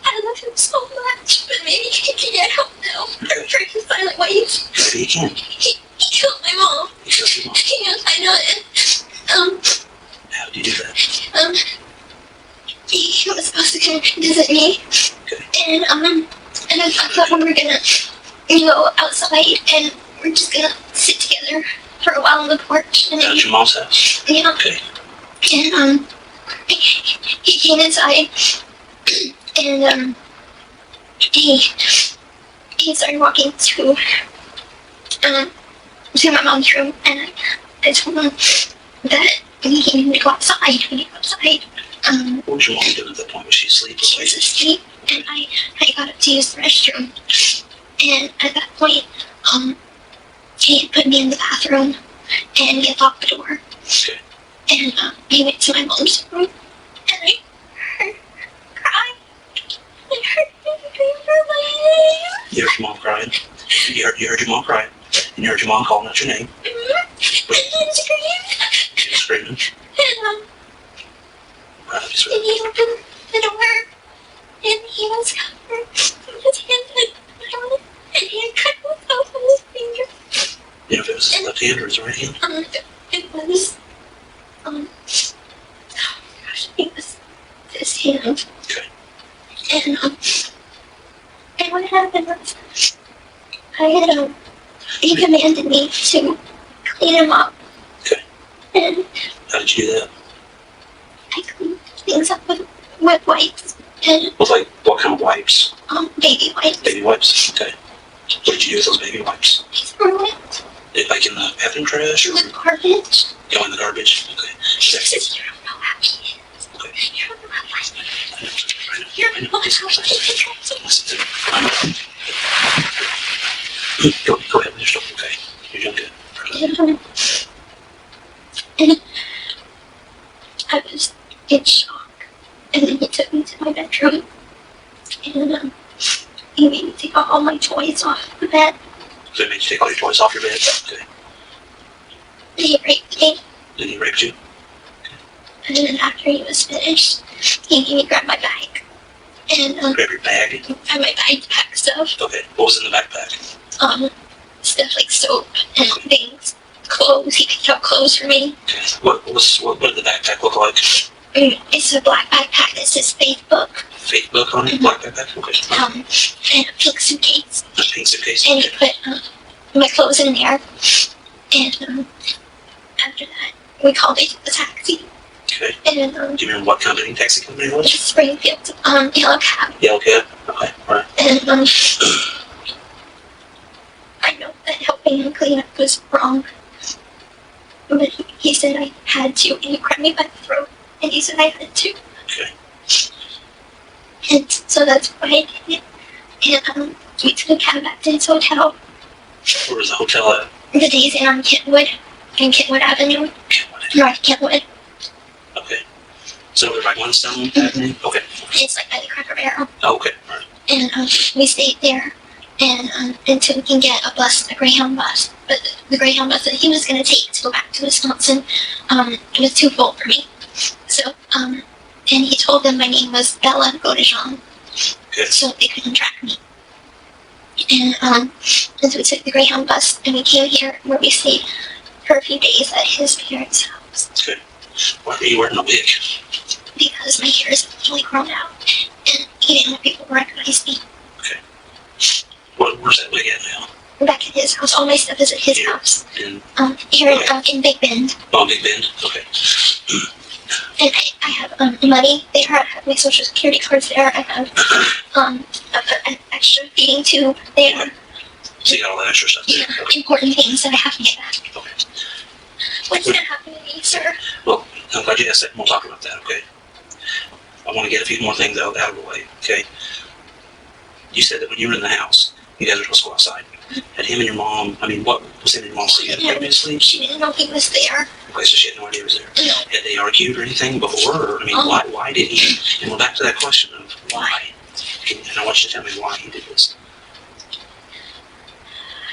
I love him so much, but maybe he can't help now. I'm afraid of silent ways. Maybe he can. He killed my mom. He killed your mom. Yes, I know it. How did you do that? He was supposed to come visit me. Okay. And I thought we were gonna go outside and we're just gonna sit together for a while on the porch. And At your mom's house? Yeah. Okay. And he came inside and he started walking to my mom's room, and I told him that we needed to go outside. We need to go outside. What was your mom doing at that point? Was she asleep? She was asleep, and I got up to use the restroom. And at that point, he had put me in the bathroom, and he had locked the door. Okay. And he went to my mom's room, and I heard her cry. heard your mom crying. You heard your mom crying. And you heard your mom calling out your name. She was screaming. And he opened the door, and he was covered with his hand and blood, and he had cut himself on his finger. You know if it was his left hand or his right hand? It was, oh gosh, it was his hand. Okay. And what happened was, he commanded me to clean him up. Okay. And How did you do that? I cleaned things up with wipes and, With like, what kind of wipes? baby wipes. Baby wipes? Okay. What did you do with those baby wipes? I threw it Like in the bathroom trash or with garbage. go in the garbage? Okay. He says, you don't know how he is. Okay. You don't know how he is. I know. You don't know how he is. Listen to me. Go ahead with your story, okay? You're doing good. And I was in shock. And then he took me to my bedroom. And he made me take all my toys off the bed. So it made you take all your toys off your bed? Okay. And he raped me. Then he raped you? And then after he was finished, he made me grab my bag. And Grab your bag? and my backpack stuff. Okay. What was in the backpack? Stuff like soap and things. Clothes. He picked out clothes for me. Okay. What did the backpack look like? It's a black backpack that says Faith Book. Faith book on it? Black backpack? Okay. And a pink suitcase. A pink suitcase? And he Okay. put my clothes in there. And after that, we called a taxi. Okay. And Do you remember what company, taxi company it was? Springfield, yellow cab. Yellow cab? Okay. Alright. And I know that helping him clean up was wrong. But he said I had to, and he grabbed me by the throat, and he said I had to. Okay. And so that's what I did. And we took a cab back to his hotel. Where was the hotel at? The Days Inn on Kentwood Avenue, Kentwood. North Kentwood. Okay. So we're like One-Stone Avenue? Okay. It's like by the Cracker Barrel. Oh, okay. Alright. And we stayed there, and until we can get a Greyhound bus. But the Greyhound bus that he was going to take to go back to Wisconsin, it was too full for me. So, and he told them my name was Bella Godejean, Okay. so they couldn't track me. And so we took the Greyhound bus, and we came here where we stayed for a few days at his parents' house. Okay. Why are you wearing a wig? Because my hair is really grown out, and he didn't want people to recognize me. Okay. Where's that wig at now? Back at his house, all my stuff is at his Here. house. In Here in Big Bend. Big Bend? Okay. And I have money there. I have my social security cards there. I have an extra feeding tube there. Okay. So you got all that extra stuff there? Yeah, Okay. important things that I have to get back. Okay. What's gonna happen to me, sir? Well, I'm glad you asked that. We'll talk about that, okay? I want to get a few more things out of the way, okay? You said that when you were in the house, you guys were supposed to go outside. Had him and your mom, what was him and your mom sleeping previously? She didn't know he was there. Okay, so she had no idea he was there. No. Had they argued or anything before? Or, why did he? And we're back to that question of why. And I want you to tell me why he did this.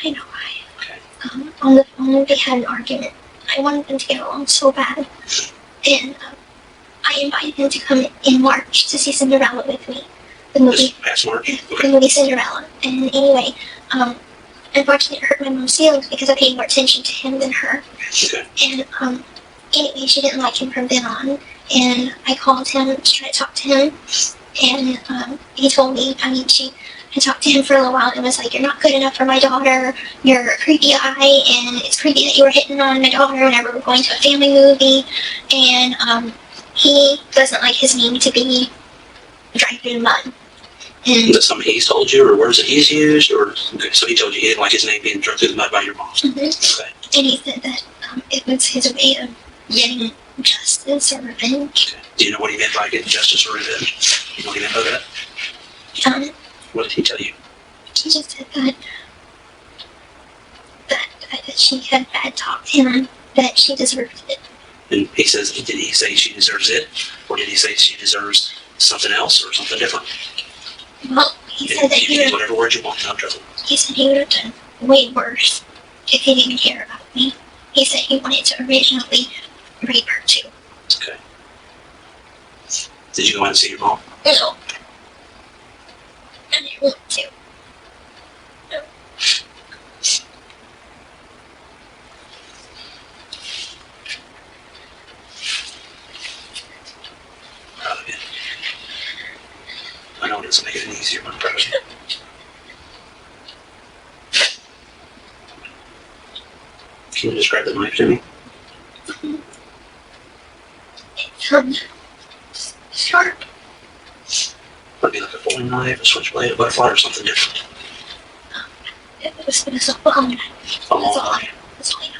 I know why. Okay. On the phone, they had an argument. I wanted them to get along so bad. And I invited him to come in March to see Cinderella with me. The movie. This past March? The Okay. movie Cinderella. And anyway, unfortunately it hurt my mom's feelings because I paid more attention to him than her. Okay. And anyway, she didn't like him from then on. And I called him to try to talk to him. And he told me, she had talked to him for a little while and was like, you're not good enough for my daughter. You're a creepy eye, and it's creepy that you were hitting on my daughter whenever we're going to a family movie. And he doesn't like his name to be dragged through the mud. Is that something he's told you, or words that he's used, or okay, so he told you he didn't like his name being dragged through the mud by your mom? Mm-hmm. Okay. And he said that it was his way of getting justice or revenge. Okay. Do you know what he meant by getting justice or revenge? You know what he meant by that? What did he tell you? He just said that she had bad talked him, that she deserved it. And he says, did he say she deserves it, or did he say she deserves something else or something different? Well, He said that you can use whatever word you want, not trouble. he said he would have done way worse if he didn't care about me. He said he wanted to originally rape her too. Okay. Did you go out and see your mom? No. I didn't want to. No. Proud of you. I know it doesn't make it any easier, but I'm proud of you. Can you describe the knife to me? Sharp. Would it be like a folding knife, a switchblade, a butterfly, or something different? It was a long knife. A long That's all knife. That's all I know.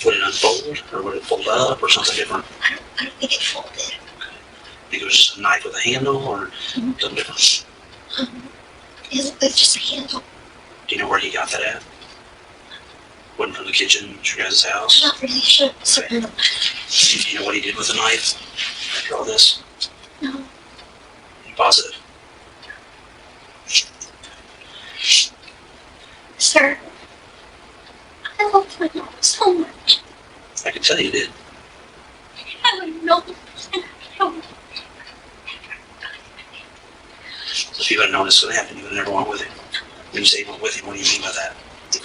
Would it unfold, or would it fold up, or something different? I don't think it folded. Think it was just a knife with a handle, or something different? It was just a handle. Do you know where he got that at? Wasn't from the kitchen at your guys' house? I'm not really sure. Certain. Do you know what he did with the knife after all this? No. You positive? Sir, I loved my mom so much. I could tell you did. I would know. And I don't. So if you had known this was going to happen, you would have never went with him. When you say you went with him, what do you mean by that?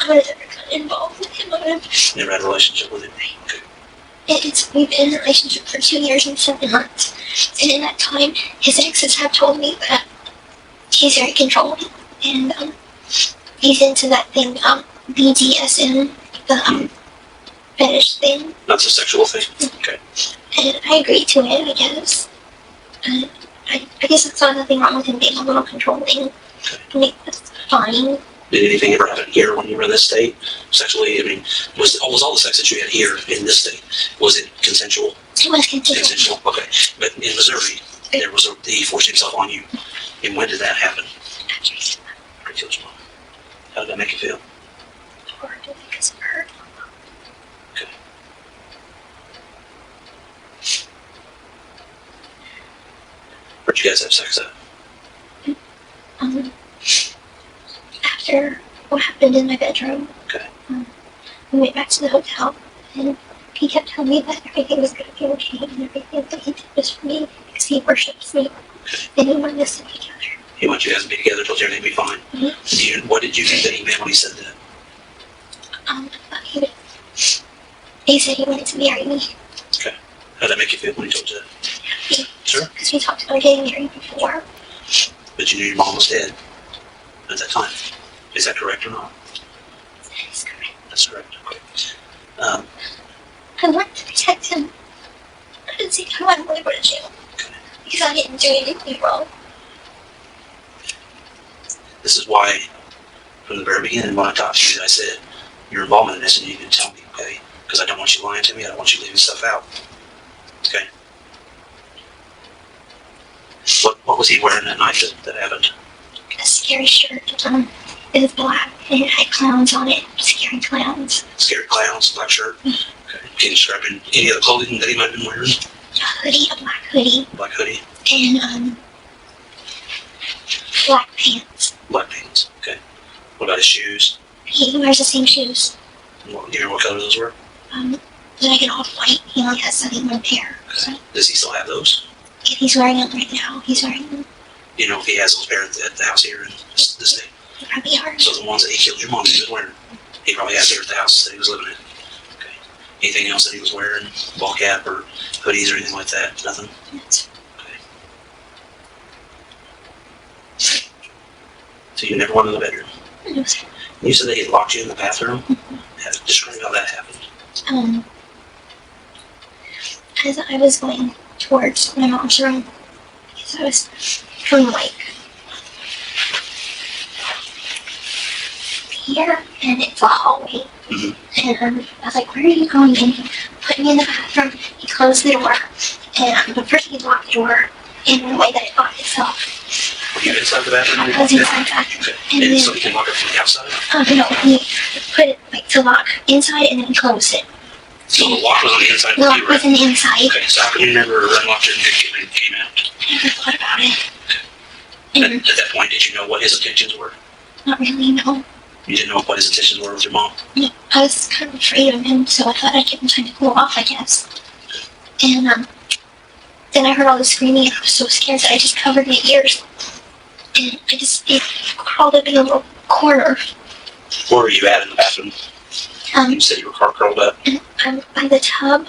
I would have never got involved with him. Never had a relationship with him? Okay. We've been in a relationship for 2 years and 7 months. And in that time, his exes have told me that he's very controlling. And he's into that thing, BDSM, the fetish thing. That's a sexual thing? Okay. And I agree to it, I guess. And I guess it's not nothing wrong with him being a little controlling. I mean, that's fine. Did anything ever happen here when you were in this state? Sexually, I mean, was all the sex that you had here in this state, was it consensual? It was consensual. Consensual, okay. But in Missouri, he forced himself on you. And when did that happen? After he said After he killed your mom. How did that make you feel? horrible because it hurt. Okay. Where'd you guys have sex at? After what happened in my bedroom, Okay. we went back to the hotel, and he kept telling me that everything was going to be okay, and everything that he did was for me because he worships me, and he wanted us to be together. He wanted you guys to be together, told you everything would be fine. What did you think that he meant when he said that? He said he wanted to marry me. Okay. How did that make you feel when he told you that? Sure. Because we talked about getting married before. But you knew your mom was dead at that time. Is that correct or not? That is correct. That's correct. Okay. I wanted to protect him. I didn't see how I wanted to go to jail. Okay. Because I didn't do anything wrong. This is why, from the very beginning, when I talked to you, I said, your involvement in this, and you didn't tell me, okay? Because I don't want you lying to me. I don't want you leaving stuff out. Okay? What was he wearing that night that happened? A scary shirt. It was black, and it had clowns on it. Scary clowns. Scary clowns, black shirt. Okay. Can you describe any other clothing that he might have been wearing? A hoodie, a black hoodie, Black hoodie, and black pants. black pants. Okay. What about his shoes? He wears the same shoes. Do you remember what color those were? Like an off-white. He only has one pair. So Does he still have those? if he's wearing them right now, he's wearing them. You know if he has those pair at the house here in the state? They probably are. So the ones that he killed your mom, he was wearing. He probably has there at the house that he was living in. Okay. Anything else that he was wearing? Ball cap or hoodies or anything like that? Nothing? Yes. Okay. So you never went in the bedroom? No, sir. You said that he locked you in the bathroom? Describe how that happened. As I was going towards my mom's room, because I was from like here, and it's a hallway. And I was like, where are you going? And he put me in the bathroom. He closed the door, and first he locked the door in the way that it locked itself. Were you inside the bathroom? I was inside the bathroom. Okay. And So he can lock it from the outside? no, he put it like to lock inside, and then he closed it. So the lock was on the inside? The lock was on the inside. Okay, so how come you never unlocked it and came out? I never thought about it. At And that point, did you know what his intentions were? not really, no. You didn't know what his intentions were with your mom? I was kind of afraid of him, so I thought I'd give him time to cool off, I guess. And then I heard all the screaming, and I was so scared that I just covered my ears. And it crawled up in a little corner. Where were you at in the bathroom? You said you were curled up. By the tub,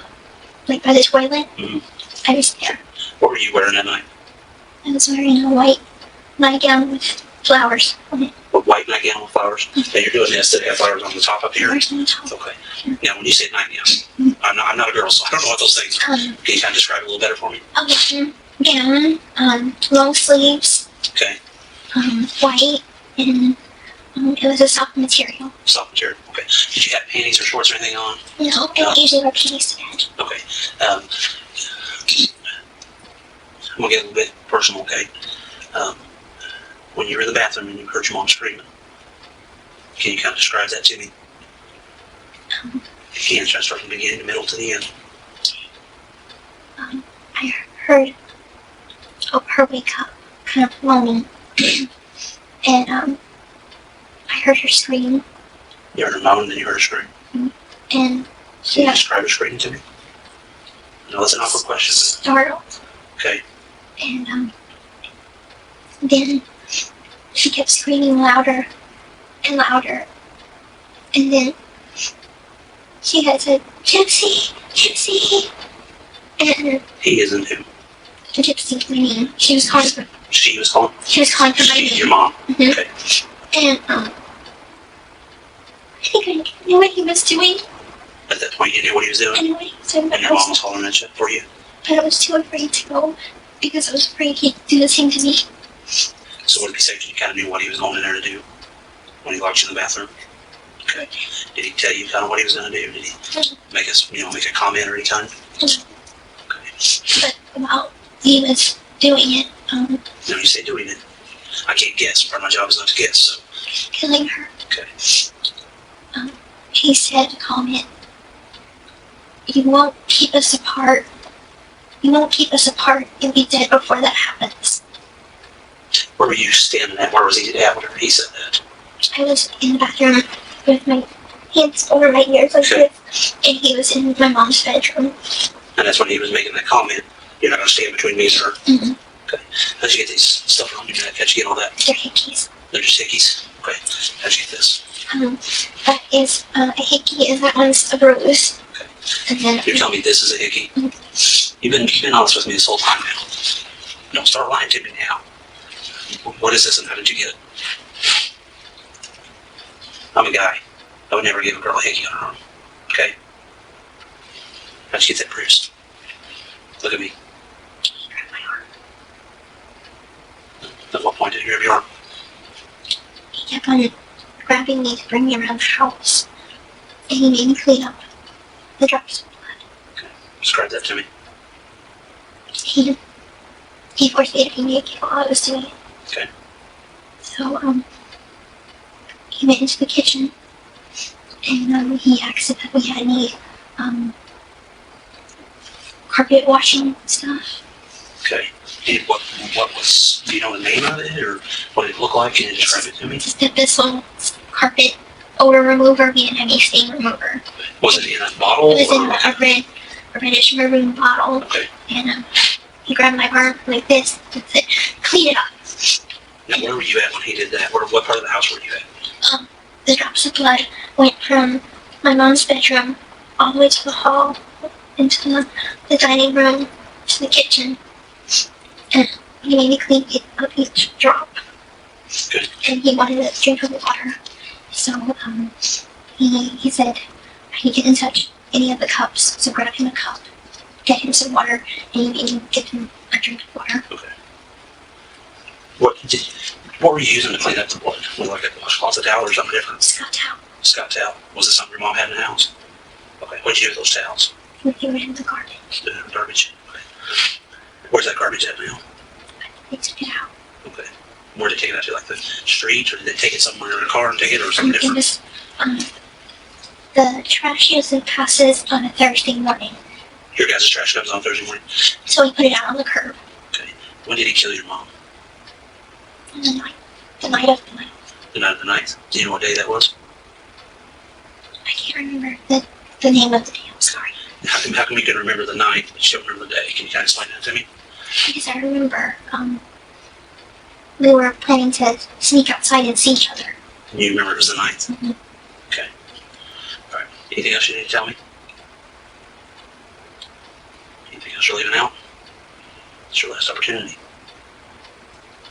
like by the toilet. Mm-hmm. I was there. What were you wearing that night? I was wearing a white nightgown with flowers on it. A white nightgown with flowers? Mm-hmm. And you're doing this, did it have flowers on the top up here? Flowers on the top. Okay. Now, when you say nightgown, I'm not a girl, so I don't know what those things are. Can you kind of describe it a little better for me? A gown, long sleeves, Okay. white, and it was a soft material. Soft material. Okay. Did you have panties or shorts or anything on? No, I don't usually wear panties to bed. Okay. I'm gonna get a little bit personal, okay? When you were in the bathroom and you heard your mom screaming, can you kind of describe that to me? If you can, try to start from the beginning, the middle to the end. I heard her wake up, kind of moaning, and I heard her scream, You heard her moan, then you heard her scream. and Can she you got describe her scream to me? I know that's an awkward question. startled, Okay. and then she kept screaming louder and louder, and then she had said, "Gypsy, Gypsy," and He isn't who? Gypsy, my name. She was calling for my She's your name, mom. Mhm. Okay. and I think I knew what he was doing. At that point, you knew what he was I doing, knew what he was doing, and but your mom was hollering at you for you. I was too afraid to go because I was afraid he'd do the same to me. So would it be safe that you kind of knew what he was going in there to do when he locked you in the bathroom? Okay. Did he tell you kind of what he was going to do? Did he make make a comment or any kind? Okay. But while he was doing it, No, you say doing it. I can't guess. Part of my job is not to guess. So killing her, okay. he said a comment. You won't keep us apart. You won't keep us apart. You'll be dead before that happens. Where were you standing at? Where was he at whenever he said that? I was in the bathroom with my hands over my ears like Okay. this, and he was in my mom's bedroom. And that's when he was making that comment. You're not going to stand between me and her. Mm-hmm. Okay. How'd you get these stuff on your neck? How'd you get all that? They're hickeys. They're just hickeys. Okay. How'd you get this? That is a hickey, and that one's a bruise. Okay. And then You're telling me this is a hickey? You've been honest with me this whole time now. Don't start lying to me now. What is this and how did you get it? I'm a guy. I would never give a girl a hickey on her arm. Okay? How'd you get that bruise? Look at me. he grabbed my arm. At what point did you grab your arm? He kept on grabbing me to bring me around the house, and he made me clean up the drops of blood. Describe that to me. He forced me to be naked while I was doing it. Okay. So, he went into the kitchen, and he asked if we had any carpet washing stuff. Okay. And what was, do you know the name of it or what did it look like? Can you describe it to me? Just that this one was carpet odor remover. We didn't have any stain remover. Was it in a bottle? It was in or- a reddish maroon bottle, Okay. and he grabbed my arm like this and said, "Clean it up." Now, where were you at when he did that? What part of the house were you at? The drops of blood went from my mom's bedroom all the way to the hall, into the dining room, to the kitchen, and he made me clean up each drop. Good. And he wanted to drink of the water, so he said I need to get in touch any of the cups, so grab him a cup, get him some water, and he made me give him a drink of water. Okay. What were you using to clean up the blood? Was it like a washcloth, a towel, or something different? Scott towel. Scott towel. Was it something your mom had in the house? Okay. What did you do with those towels? We threw it in the garbage. The garbage. Okay. Where's that garbage at now? They took it out. Okay. Where did they take it out to? Like the street, or did they take it somewhere in a car and take it, or something It different? was the trash usually passes on a Thursday morning, Your guys' trash comes on Thursday morning. so we put it out on the curb. Okay. When did he kill your mom? On the night. The night of the night. The night of the 9th? Do you know what day that was? I can't remember the name of the day. I'm sorry. How come you can remember the 9th, but you don't remember the day? Can you kind of explain that to me? Because I remember we were planning to sneak outside and see each other. And you remember it was the 9th? Mm-hmm. Okay. All right. Anything else you need to tell me? Anything else you're leaving out? It's your last opportunity.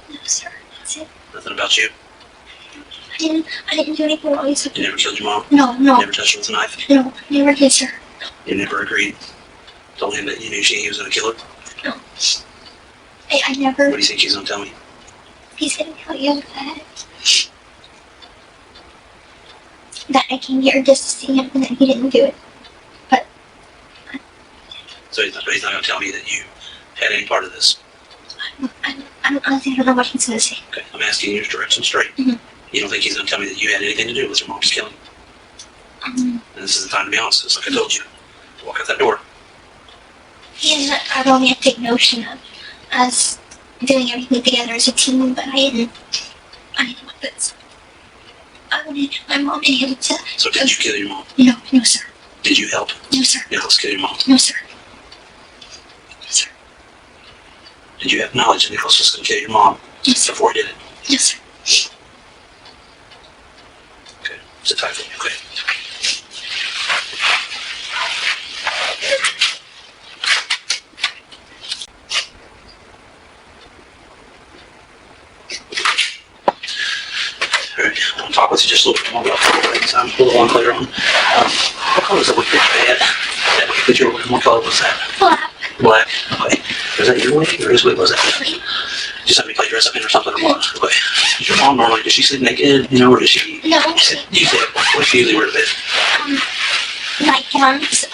No, sir. That's it. Nothing about you? I didn't do anything wrong. You never killed your mom? No. Never touched her with a knife? No, never did, sir. You never agreed? Told him that you knew he was going to kill her? No. I never. What do you think he's going to tell me? He's gonna tell you that I came here just to see him and that he didn't do it. But. So he's not going to tell me that you had any part of this? I honestly don't know what he's gonna say. Okay, I'm asking you direct and straight. Mm-hmm. You don't think he's going to tell me that you had anything to do with your mom's killing? And this is the time to be honest. It's like I told you. Walk out that door. And I've only a big notion of us doing everything together as a team, but I didn't want this. I wanted my mom and him to. So did you kill your mom? No, sir. Did you help No, sir. Nicholas kill your mom? No, sir. No, sir. Did you have knowledge that Nicholas was going to kill your mom before he did it? No, sir. Okay. Sit tight for me, okay? Alright, I want to talk with you just a little bit more about things. I'm a little unclear on. What color is that wig that you had? That wig that you were wearing, what color was that? Black. Black. Okay. Was that your wig or whose wig was that? Just have me play dress up in or something or what? Okay. Does your mom normally, does she sleep naked, or does she? No. Usually, what does she usually wear to bed? Nightgowns,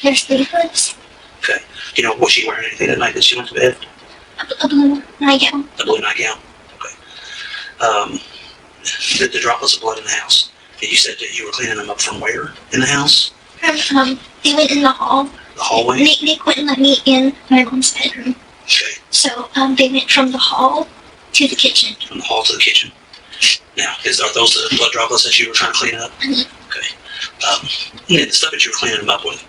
their sleeveless, Okay. Was she wearing anything that night that she went to bed? a blue nightgown. A blue nightgown. Okay. The droplets of blood in the house. And you said that you were cleaning them up from where in the house? They went in the hall. The hallway? They wouldn't let me in my mom's bedroom. Okay. So, they went from the hall to the kitchen. From the hall to the kitchen. Now, are those the blood droplets that you were trying to clean up? Mhm. Okay. The stuff that you were cleaning them up with,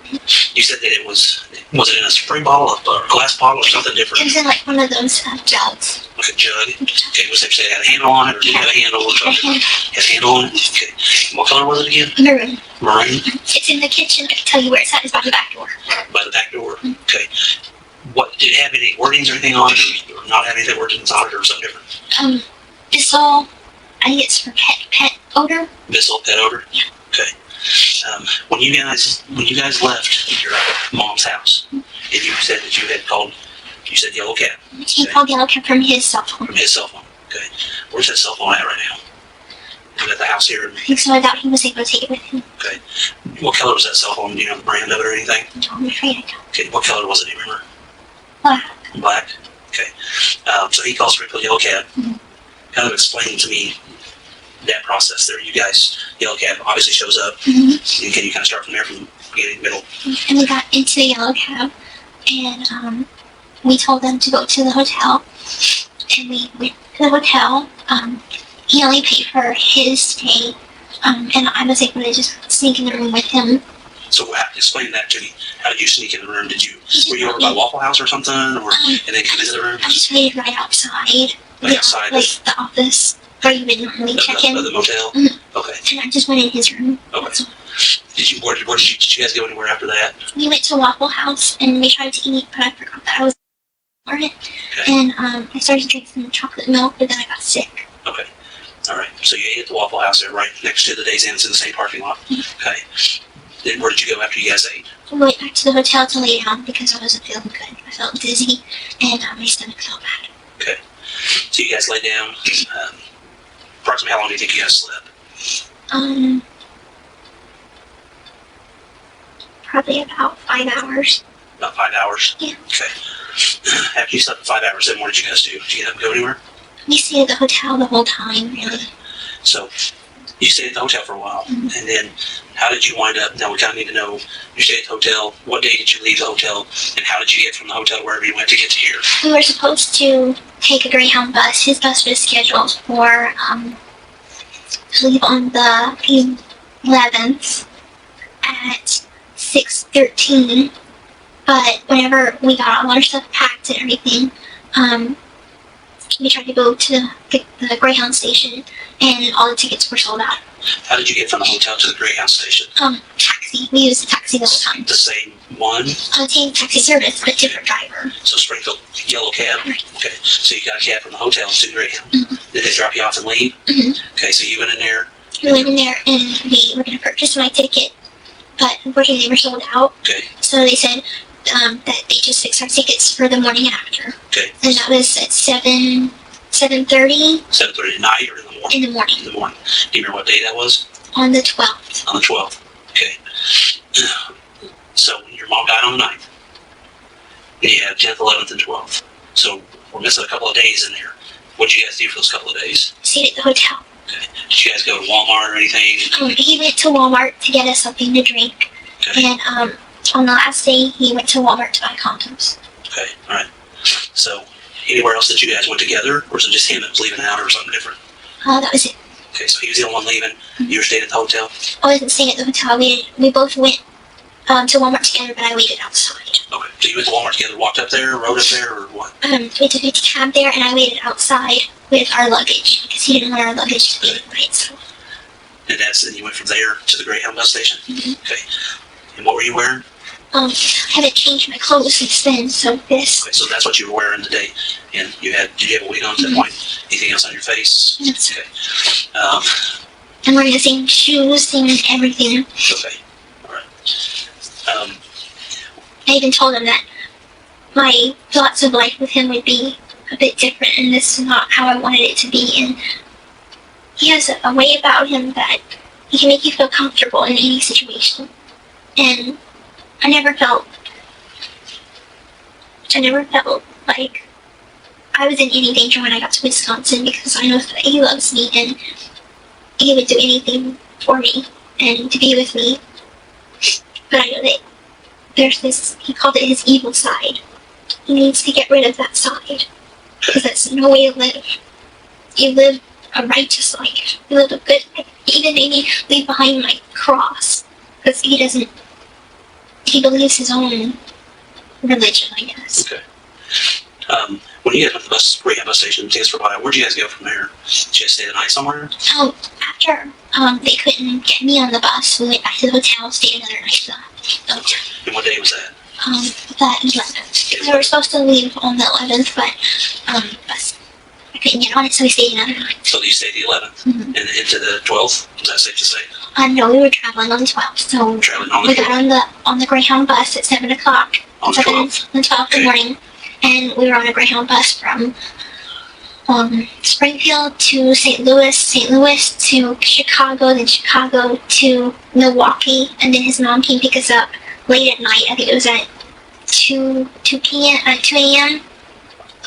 you said that it was it in a spray bottle or a glass bottle or something It different? was in like one of those jugs. Like a jug? Okay, was it had a handle on it or did it have a handle or something? Had a handle on it? Okay. What color was it again? Maroon. Maroon? It's in the kitchen. I can tell you where it's at. It's by the back door. By the back door? Okay. Did it have any wordings or anything on it or not have any wordings on it or something different? Bissell, I think it's for pet odor. Bissell pet odor? Yeah. Okay. When you guys left your mom's house, and you said that you said yellow cab. He called Yellow Cab from his cell phone. From his cell phone. Okay. Where's that cell phone at right now? Is it at the house here? I think so. I doubt he was able to take it with him. Okay. What color was that cell phone? Do you know the brand of it or anything? No, I'm afraid I don't. Okay. What color was it? Do you remember? Black. Black. Okay. So he calls for a yellow cab. Mm-hmm. Kind of explain to me that process there. You guys, yellow cab obviously shows up. Mm-hmm. And can you kind of start from there, from the beginning, middle? And we got into the Yellow Cab, and we told them to go to the hotel. And we went to the hotel. He only paid for his stay, and I was able to just sneak in the room with him. So explain that to me. How did you sneak in the room? Were you over by Waffle House or something, or and then come into the room? I just waited right outside. Right outside like the office where you would normally check in. The motel. Mm-hmm. Okay. And I just went in his room. Okay. Did you guys go anywhere after that? We went to Waffle House and we tried to eat, but I forgot that I was for it. Okay. And I started drinking some chocolate milk, but then I got sick. Okay. All right. So you ate at the Waffle House there, right next to the Days Inn. It's in the same parking lot. Mm-hmm. Okay. Then where did you go after you guys ate? We went back to the hotel to lay down because I wasn't feeling good. I felt dizzy and my stomach felt bad. Okay. So you guys lay down. Approximately how long do you think you guys slept? Probably about 5 hours. About 5 hours? Yeah. Okay. After you slept for 5 hours, then what did you guys do? Did you get up and go anywhere? We stayed at the hotel the whole time, really. So you stayed at the hotel for a while, and then How did you wind up? Now we kind of need to know. You stayed at the hotel. What day did you leave the hotel? And how did you get from the hotel wherever you went to get to here? We were supposed to take a Greyhound bus. His bus was scheduled for to leave on the 11th at 6:13. But whenever we got all our stuff packed and everything, we tried to go to the Greyhound station, and all the tickets were sold out. How did you get from the hotel to the Greyhound station? Taxi. We used the taxi the whole time. The same one? Same taxi service, but different driver. So Springfield yellow cab? Right. Okay. So you got a cab from the hotel to Greyhound. Mm-hmm. Did they drop you off and leave? Mm-hmm. Okay, so you went in there. We went in there, and we were going to purchase my ticket, but unfortunately they were sold out. Okay. So they said that they just fixed our tickets for the morning after. Okay. And that was at 7:30. 7:30 at night or in the morning? In the morning. In the morning. Do you remember what day that was? On the 12th. On the 12th. Okay. So your mom died on the 9th. And you have 10th, 11th, and 12th. So we're missing a couple of days in there. What did you guys do for those couple of days? Stayed at the hotel. Okay. Did you guys go to Walmart or anything? He went to Walmart to get us something to drink. Okay. And on the last day, he went to Walmart to buy condoms. Okay. All right. So anywhere else that you guys went together, or was it just him that was leaving out, or something different? That was it. Okay, so he was the only one leaving. You were staying at the hotel. I wasn't staying at the hotel. We both went to Walmart together, but I waited outside. Okay, so you went to Walmart together, walked up there, rode up there, or what? We took a cab there, and I waited outside with our luggage because he didn't want our luggage to be by itself. And then you went from there to the Greyhound bus station. Mm-hmm. Okay. And what were you wearing? I haven't changed my clothes since then, so this. Okay, so that's what you were wearing today. And did you have a wig on at that point? Anything else on your face? Yes. Okay. I'm wearing the same shoes, same everything. Okay. All right. I even told him that my thoughts of life with him would be a bit different, and this is not how I wanted it to be. And he has a way about him that he can make you feel comfortable in any situation. And I never felt like I was in any danger when I got to Wisconsin, because I know that he loves me and he would do anything for me and to be with me. But I know that there's this, he called it his evil side. He needs to get rid of that side, because that's no way to live. You live a righteous life. You live a good life. He even made me leave behind my cross, because he believes his own religion, I guess. Okay. When you guys went to the Greyhound bus station, tickets were bought, where'd you guys go from there? Did you guys stay the night somewhere? After they couldn't get me on the bus, we went back to the hotel, stayed another night at the hotel. And what day was that? The 11th. We were supposed to leave on the 11th, but bus, I couldn't get on it, so we stayed another night. So you stayed the 11th? Mm-hmm. And into the 12th? Is that safe to say? No, we were traveling on the 12th, so Traveling on the we 12th? got on the Greyhound bus at 7 o'clock. On the 12th? On the 12th in the morning, and we were on a Greyhound bus from Springfield to St. Louis to Chicago, then Chicago to Milwaukee, and then his mom came pick us up late at night. I think it was at 2 a.m.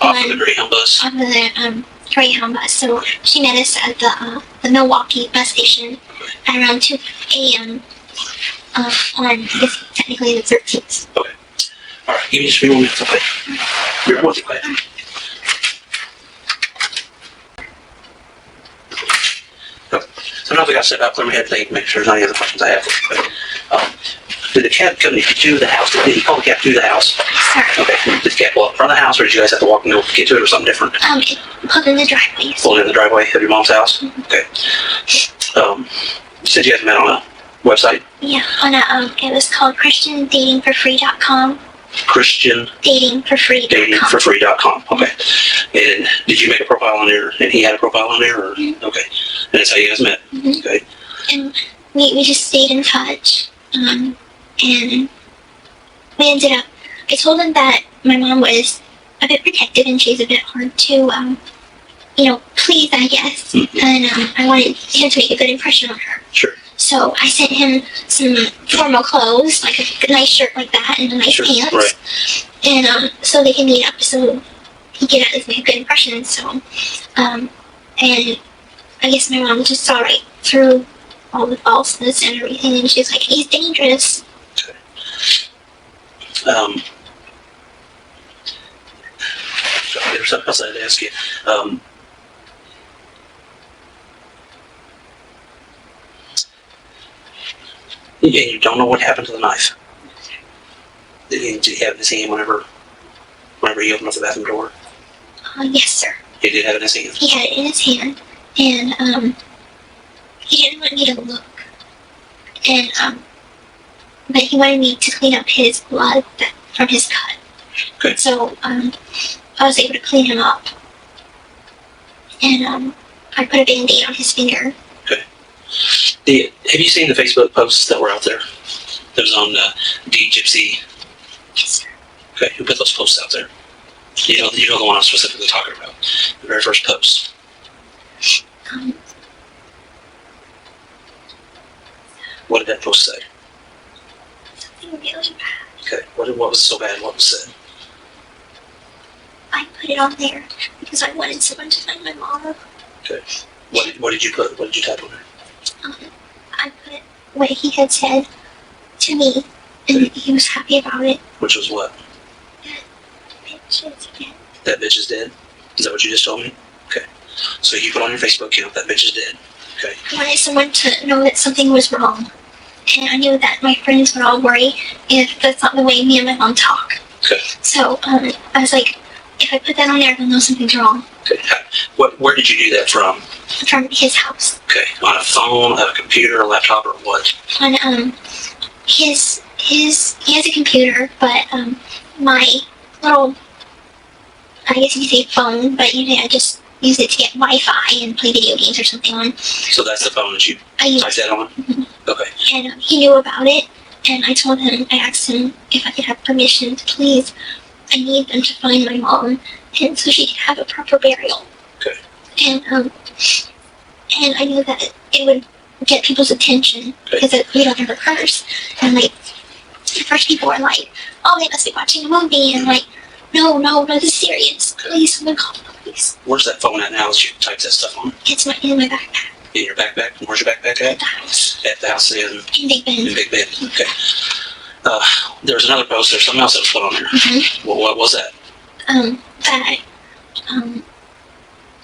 Off of the Greyhound bus? Off of the Greyhound bus. So she met us at the Milwaukee bus station at around 2 a.m. On this, technically the 13th. Okay. All right, give me just a few more minutes, okay? You're with you, okay? Sometimes I got to step out, clear my head, think, make sure there's not any other questions I have. But, did the cab come to the house? Did he call the cab to the house? Sorry. Okay. Did the cab pull up in front of the house, or did you guys have to walk and go get to it, or something different? It pulled in the driveway. Pulled in the driveway of your mom's house? Mm-hmm. Okay. You said you guys met on a website? Yeah, on it was called ChristianDatingForFree.com. ChristianDatingForFree.com. Okay. And did you make a profile on there, and he had a profile on there, or? Mm-hmm. Okay. And that's how you guys met? Mm-hmm. Okay. And we just stayed in touch. And we ended up, I told him that my mom was a bit protective and she's a bit hard to, please, I guess. Mm-hmm. And I wanted him to make a good impression on her. Sure. So I sent him some formal clothes, like a nice shirt like that and a nice pants. Right. And so they can meet up so he can at least make a good impression. So, and I guess my mom just saw right through all the falseness and everything, and she's like, he's dangerous. Okay. There's something else I had to ask you. And you don't know what happened to the knife? Did he have it in his hand whenever he opened up the bathroom door? Yes, sir. He did have it in his hand? He had it in his hand, and, he didn't want me to look. And, but he wanted me to clean up his blood from his cut. Okay. So, I was able to clean him up. And, I put a Band-Aid on his finger. Okay. Have you seen the Facebook posts that were out there? That was on Gypsy. Yes, sir. Okay, who put those posts out there? You know the one I'm specifically talking about. The very first post. What did that post say? Something really bad. Okay, what was so bad? What was said? I put it on there because I wanted someone to find my mom. Okay. What did you put? What did you type on there? I put what he had said to me, and he was happy about it. Which was what? Bitch is dead. That bitch is dead? Is that what you just told me? Okay. So you put on your Facebook account, that bitch is dead. Okay. I wanted someone to know that something was wrong. And I knew that my friends would all worry if that's not the way me and my mom talk. Okay. So, I was like, if I put that on there, they'll know something's wrong. Okay. Where did you do that from? From his house. Okay. On a phone, a computer, a laptop, or what? On, he has a computer, but, my little, I guess you could say phone, but usually I just use it to get Wi-Fi and play video games or something on. So that's the phone that you I typed that on? Mm-hmm. Okay. And he knew about it, and I asked him if I could have permission to please, I need them to find my mom, and so she could have a proper burial. Okay. And I knew that it would get people's attention, because we don't ever curse, and like, the first people were like, oh, they must be watching a movie, and like, no, this is serious, please, someone call the police. Where's that phone at now that you typed that stuff on? It's in my backpack. In your backpack? Where's your backpack At at? the house. At the house in In Big Bend. Big Bend. Okay. There was another post. There's something else that was put on there. Mm-hmm. What was that?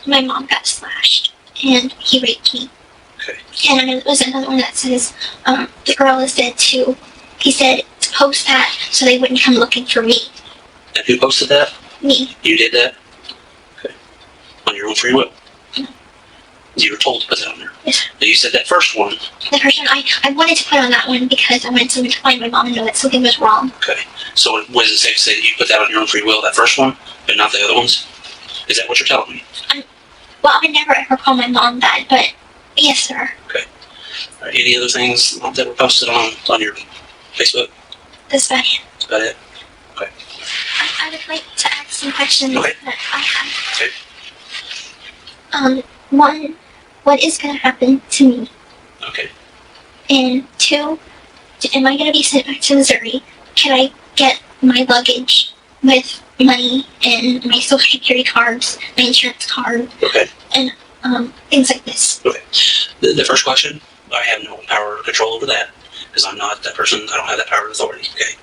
My mom got slashed, and he raped me. Okay. And there was another one that says, the girl is dead too. He said to post that so they wouldn't come looking for me. And who posted that? Me. You did that? Okay. On your own free will? No. You were told to put that on there? Yes. But you said that first one. The first one, I wanted to put on that one because I wanted someone to find my mom and know that something was wrong. Okay. So what does it say to say you put that on your own free will, that first one, but not the other ones? Is that what you're telling me? Well, I never ever call my mom that, but yes, sir. Okay. All right. Any other things that were posted on your Facebook? That's about it. That's about it? Okay. I would like to ask some questions Okay. that I have. Okay. One, what is going to happen to me? Okay. And two, am I going to be sent back to Missouri? Can I get my luggage with money and my social security cards, my insurance card, Okay. and things like this? Okay. The first question, I have no power or control over that because I'm not that person. I don't have that power and authority. Okay.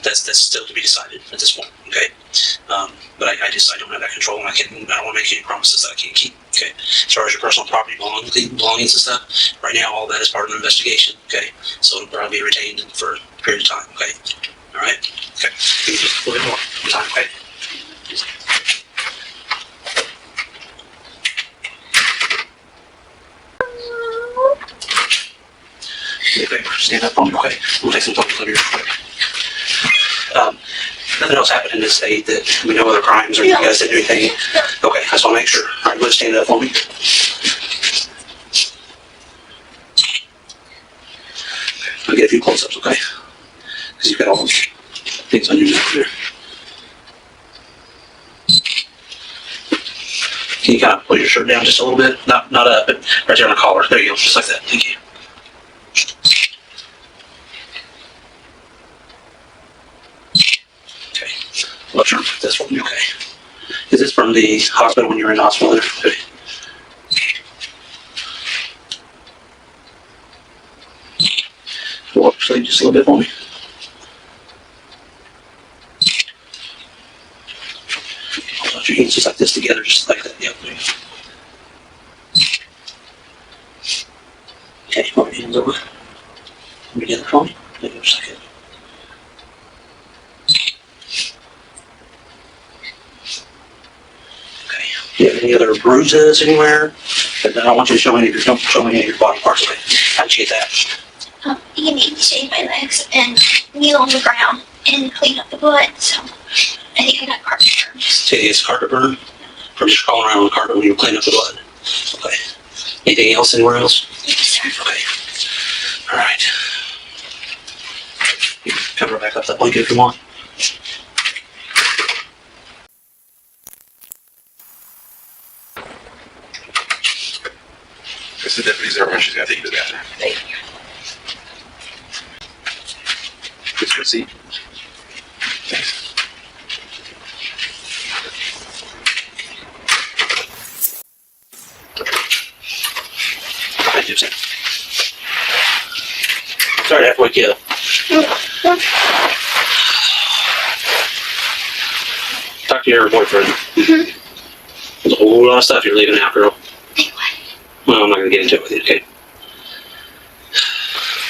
That's still to be decided at this point. Okay. But I don't have that control, and I don't want to make any promises that I can't keep. Okay. As far as your personal property belongings and stuff, right now all that is part of an investigation. Okay. So it'll probably be retained for a period of time. Okay. All right. Okay. Give me just a little bit more time. Okay. Okay, stand up on me, okay? We'll take some photos of you real quick. Nothing else happened in this state that we know other crimes or you guys didn't do anything? Okay, I just want to make sure. All right, go stand up for me. I'll get a few close-ups, okay? Because you've got all those things on your neck there. Can you kind of pull your shirt down just a little bit? Not up, but right there on the collar. There you go, just like that. Thank you. Okay. Well, sure, this from you, okay. Is this from the hospital when you were in the hospital there? Okay. sleeve just a little bit for me. Hold your hands just like this together, just like that. Yep. There you go. Okay, put your hands over together for me. Maybe just like that. Okay. Do you have any other bruises anywhere? I don't want you to show me. Don't show me any of your body parts. Okay. How'd you get that? You need to shave my legs and kneel on the ground and clean up the blood. So I think I got carpet burn. Say it's carpet burn? From just crawling around on the carpet when you were cleaning up the blood. Okay. Anything else anywhere else? Yes, sir. Okay. All right. You cover back up that blanket if you want. It's the deputy's there when she's gonna take you to the bathroom. Thank you. Just go seat. Thanks. Hi, Gypsy. Sorry to have to wake you up. Talk to your boyfriend. There's a whole lot of stuff you're leaving out, girl. Like what? Well, I'm not gonna get into it with you, okay?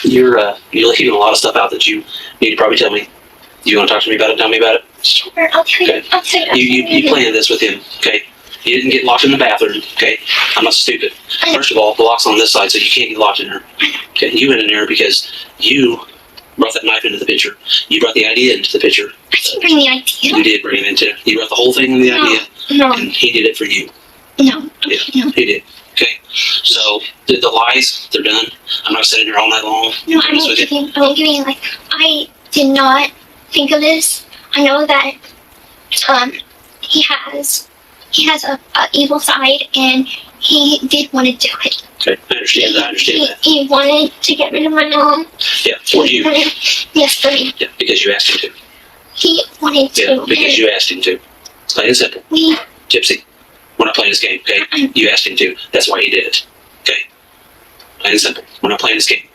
You're leaving a lot of stuff out that you need to probably tell me. You want to talk to me about it? Tell me about it. Sure, I'll tell you. Okay. I'll tell you. You planned this with him, okay? You didn't get locked in the bathroom, okay? I'm not stupid. First of all, the lock's on this side, so you can't get locked in there. Okay, you went in there because you brought that knife into the picture. You brought the idea into the picture. I didn't bring the idea. You did bring it into it. You brought the whole thing in the idea, No. and he did it for you. No. Yeah, No. he did. Okay, so the lies, they're done. I'm not sitting here all night long. No, I won't give you. I won't give you. Like, I did not think of this. I know that he has a evil side, and he did want to do it. Okay, I understand that. I understand that. He wanted to get rid of my mom. Yeah, for you. Yes, for me. Yeah, because you asked him to. He wanted to. Yeah, because you asked him to. Plain and simple. We. Gypsy, we're not playing this game, okay? You asked him to. That's why he did it. Okay? Plain and simple. We're not playing this game.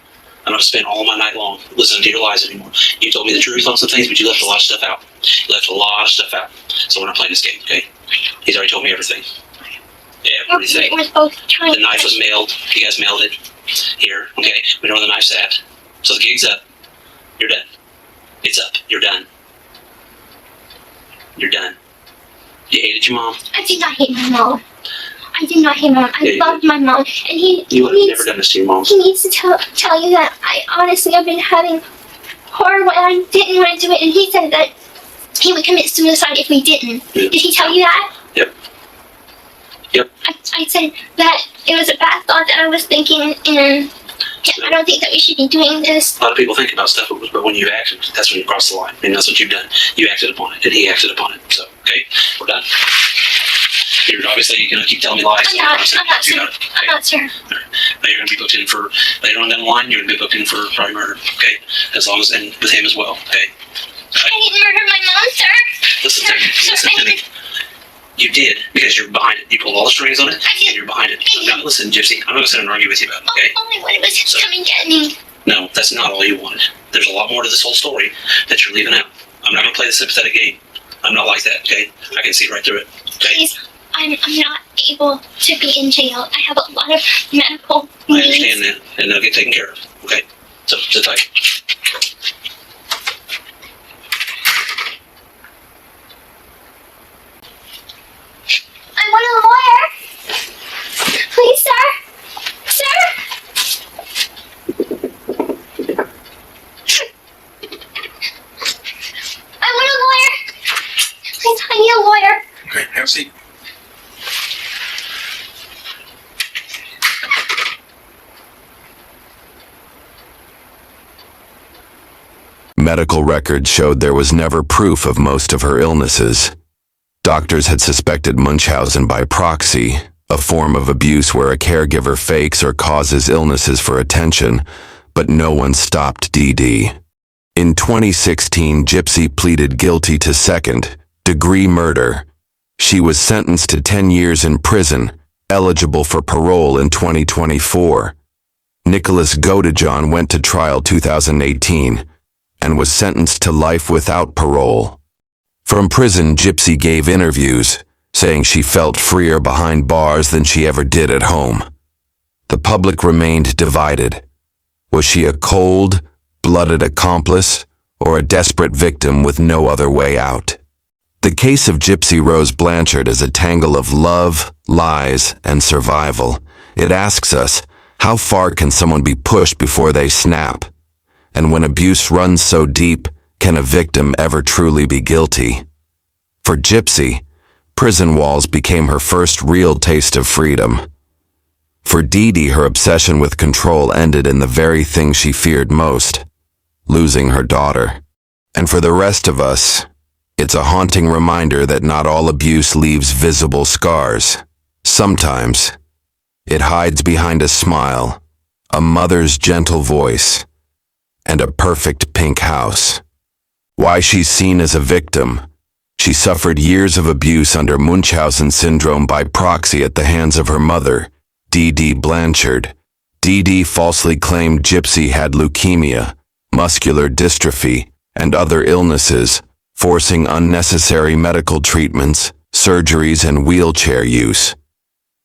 I'm not spending all my night long listening to your lies anymore. You told me the truth on some things, but you left a lot of stuff out. You left a lot of stuff out. So we're not playing this game, okay? He's already told me everything. Everything. We're both trying. The knife was mailed. You guys mailed it here, okay? We know where the knife's at. So the gig's up. You're done. It's up. You're done. You're done. You hated your mom. I did not hate my mom. I did not hate my mom. I loved my mom, and You would have never done this to your mom. He needs to tell you that I've been having horrible, and I didn't want to do it, and he said that he would commit suicide if we didn't. Yeah. Did he tell you that? Yep. Yep. I said that it was a bad thought that I was thinking, and I don't think that we should be doing this. A lot of people think about stuff, but when you acted, that's when you cross the line. And that's what you've done. You acted upon it, and he acted upon it. So, okay, we're done. You're obviously going to keep telling me lies. I'm not, sir. Okay. I'm not, sir. Now you're going to be booked in for, later on down the line, you're going to be booked in for probably murder, okay? As long as, and with him as well, okay? I didn't murder my mom, sir. Listen to me. Listen to me. You did, because you're behind it. You pulled all the strings on it, and you're behind it. Now, listen, Gypsy, I'm not going to sit and argue with you about it, okay? All I wanted was him to come and get me. No, that's not all you wanted. There's a lot more to this whole story that you're leaving out. I'm not going to play the sympathetic game. I'm not like that, okay? I can see right through it, okay? Please, I'm not able to be in jail. I have a lot of medical I needs. understand that, and they'll get taken care of, okay? So, sit tight. I want a lawyer. Please, sir. Sir. I want a lawyer. Please, I need a lawyer. Okay, have a seat. Medical records showed there was never proof of most of her illnesses. Doctors had suspected Munchausen by proxy, a form of abuse where a caregiver fakes or causes illnesses for attention, but no one stopped DD. In 2016, Gypsy pleaded guilty to second-degree murder. She was sentenced to 10 years in prison, eligible for parole in 2024. Nicholas Godejohn went to trial 2018 and was sentenced to life without parole. From prison, Gypsy gave interviews, saying she felt freer behind bars than she ever did at home. The public remained divided. Was she a cold-blooded accomplice or a desperate victim with no other way out? The case of Gypsy Rose Blanchard is a tangle of love, lies, and survival. It asks us, how far can someone be pushed before they snap? And when abuse runs so deep, can a victim ever truly be guilty? For Gypsy, prison walls became her first real taste of freedom. For Dee Dee, her obsession with control ended in the very thing she feared most, losing her daughter. And for the rest of us, it's a haunting reminder that not all abuse leaves visible scars. Sometimes, it hides behind a smile, a mother's gentle voice, and a perfect pink house. Why she's seen as a victim? She suffered years of abuse under Munchausen syndrome by proxy at the hands of her mother, Dee Dee Blanchard. Dee Dee falsely claimed Gypsy had leukemia, muscular dystrophy, and other illnesses, forcing unnecessary medical treatments, surgeries, and wheelchair use.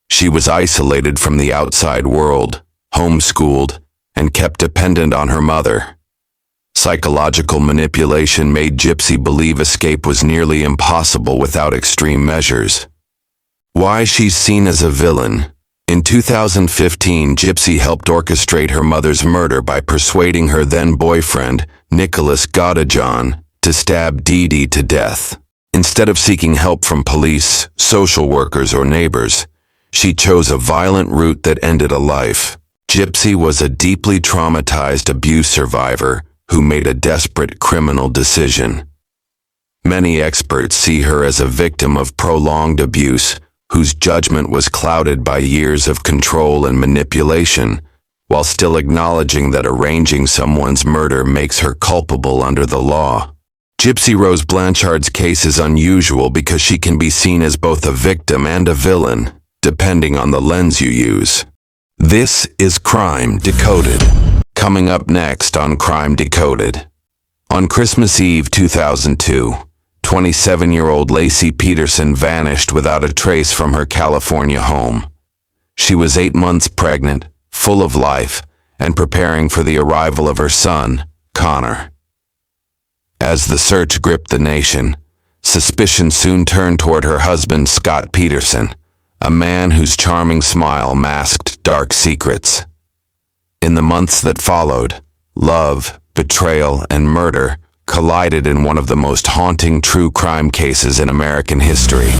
She was isolated from the outside world, homeschooled, and kept dependent on her mother. Psychological manipulation made Gypsy believe escape was nearly impossible without extreme measures. Why she's seen as a villain? In 2015, Gypsy helped orchestrate her mother's murder by persuading her then-boyfriend, Nicholas Godejohn, to stab Dee Dee to death. Instead of seeking help from police, social workers, or neighbors, she chose a violent route that ended a life. Gypsy was a deeply traumatized abuse survivor who made a desperate criminal decision. Many experts see her as a victim of prolonged abuse, whose judgment was clouded by years of control and manipulation, while still acknowledging that arranging someone's murder makes her culpable under the law. Gypsy Rose Blanchard's case is unusual because she can be seen as both a victim and a villain, depending on the lens you use. This is Crime Decoded. Coming up next on Crime Decoded. On Christmas Eve 2002, 27-year-old Lacey Peterson vanished without a trace from her California home. She was 8 months pregnant, full of life, and preparing for the arrival of her son, Connor. As the search gripped the nation, suspicion soon turned toward her husband, Scott Peterson, a man whose charming smile masked dark secrets. In the months that followed, love, betrayal, and murder collided in one of the most haunting true crime cases in American history.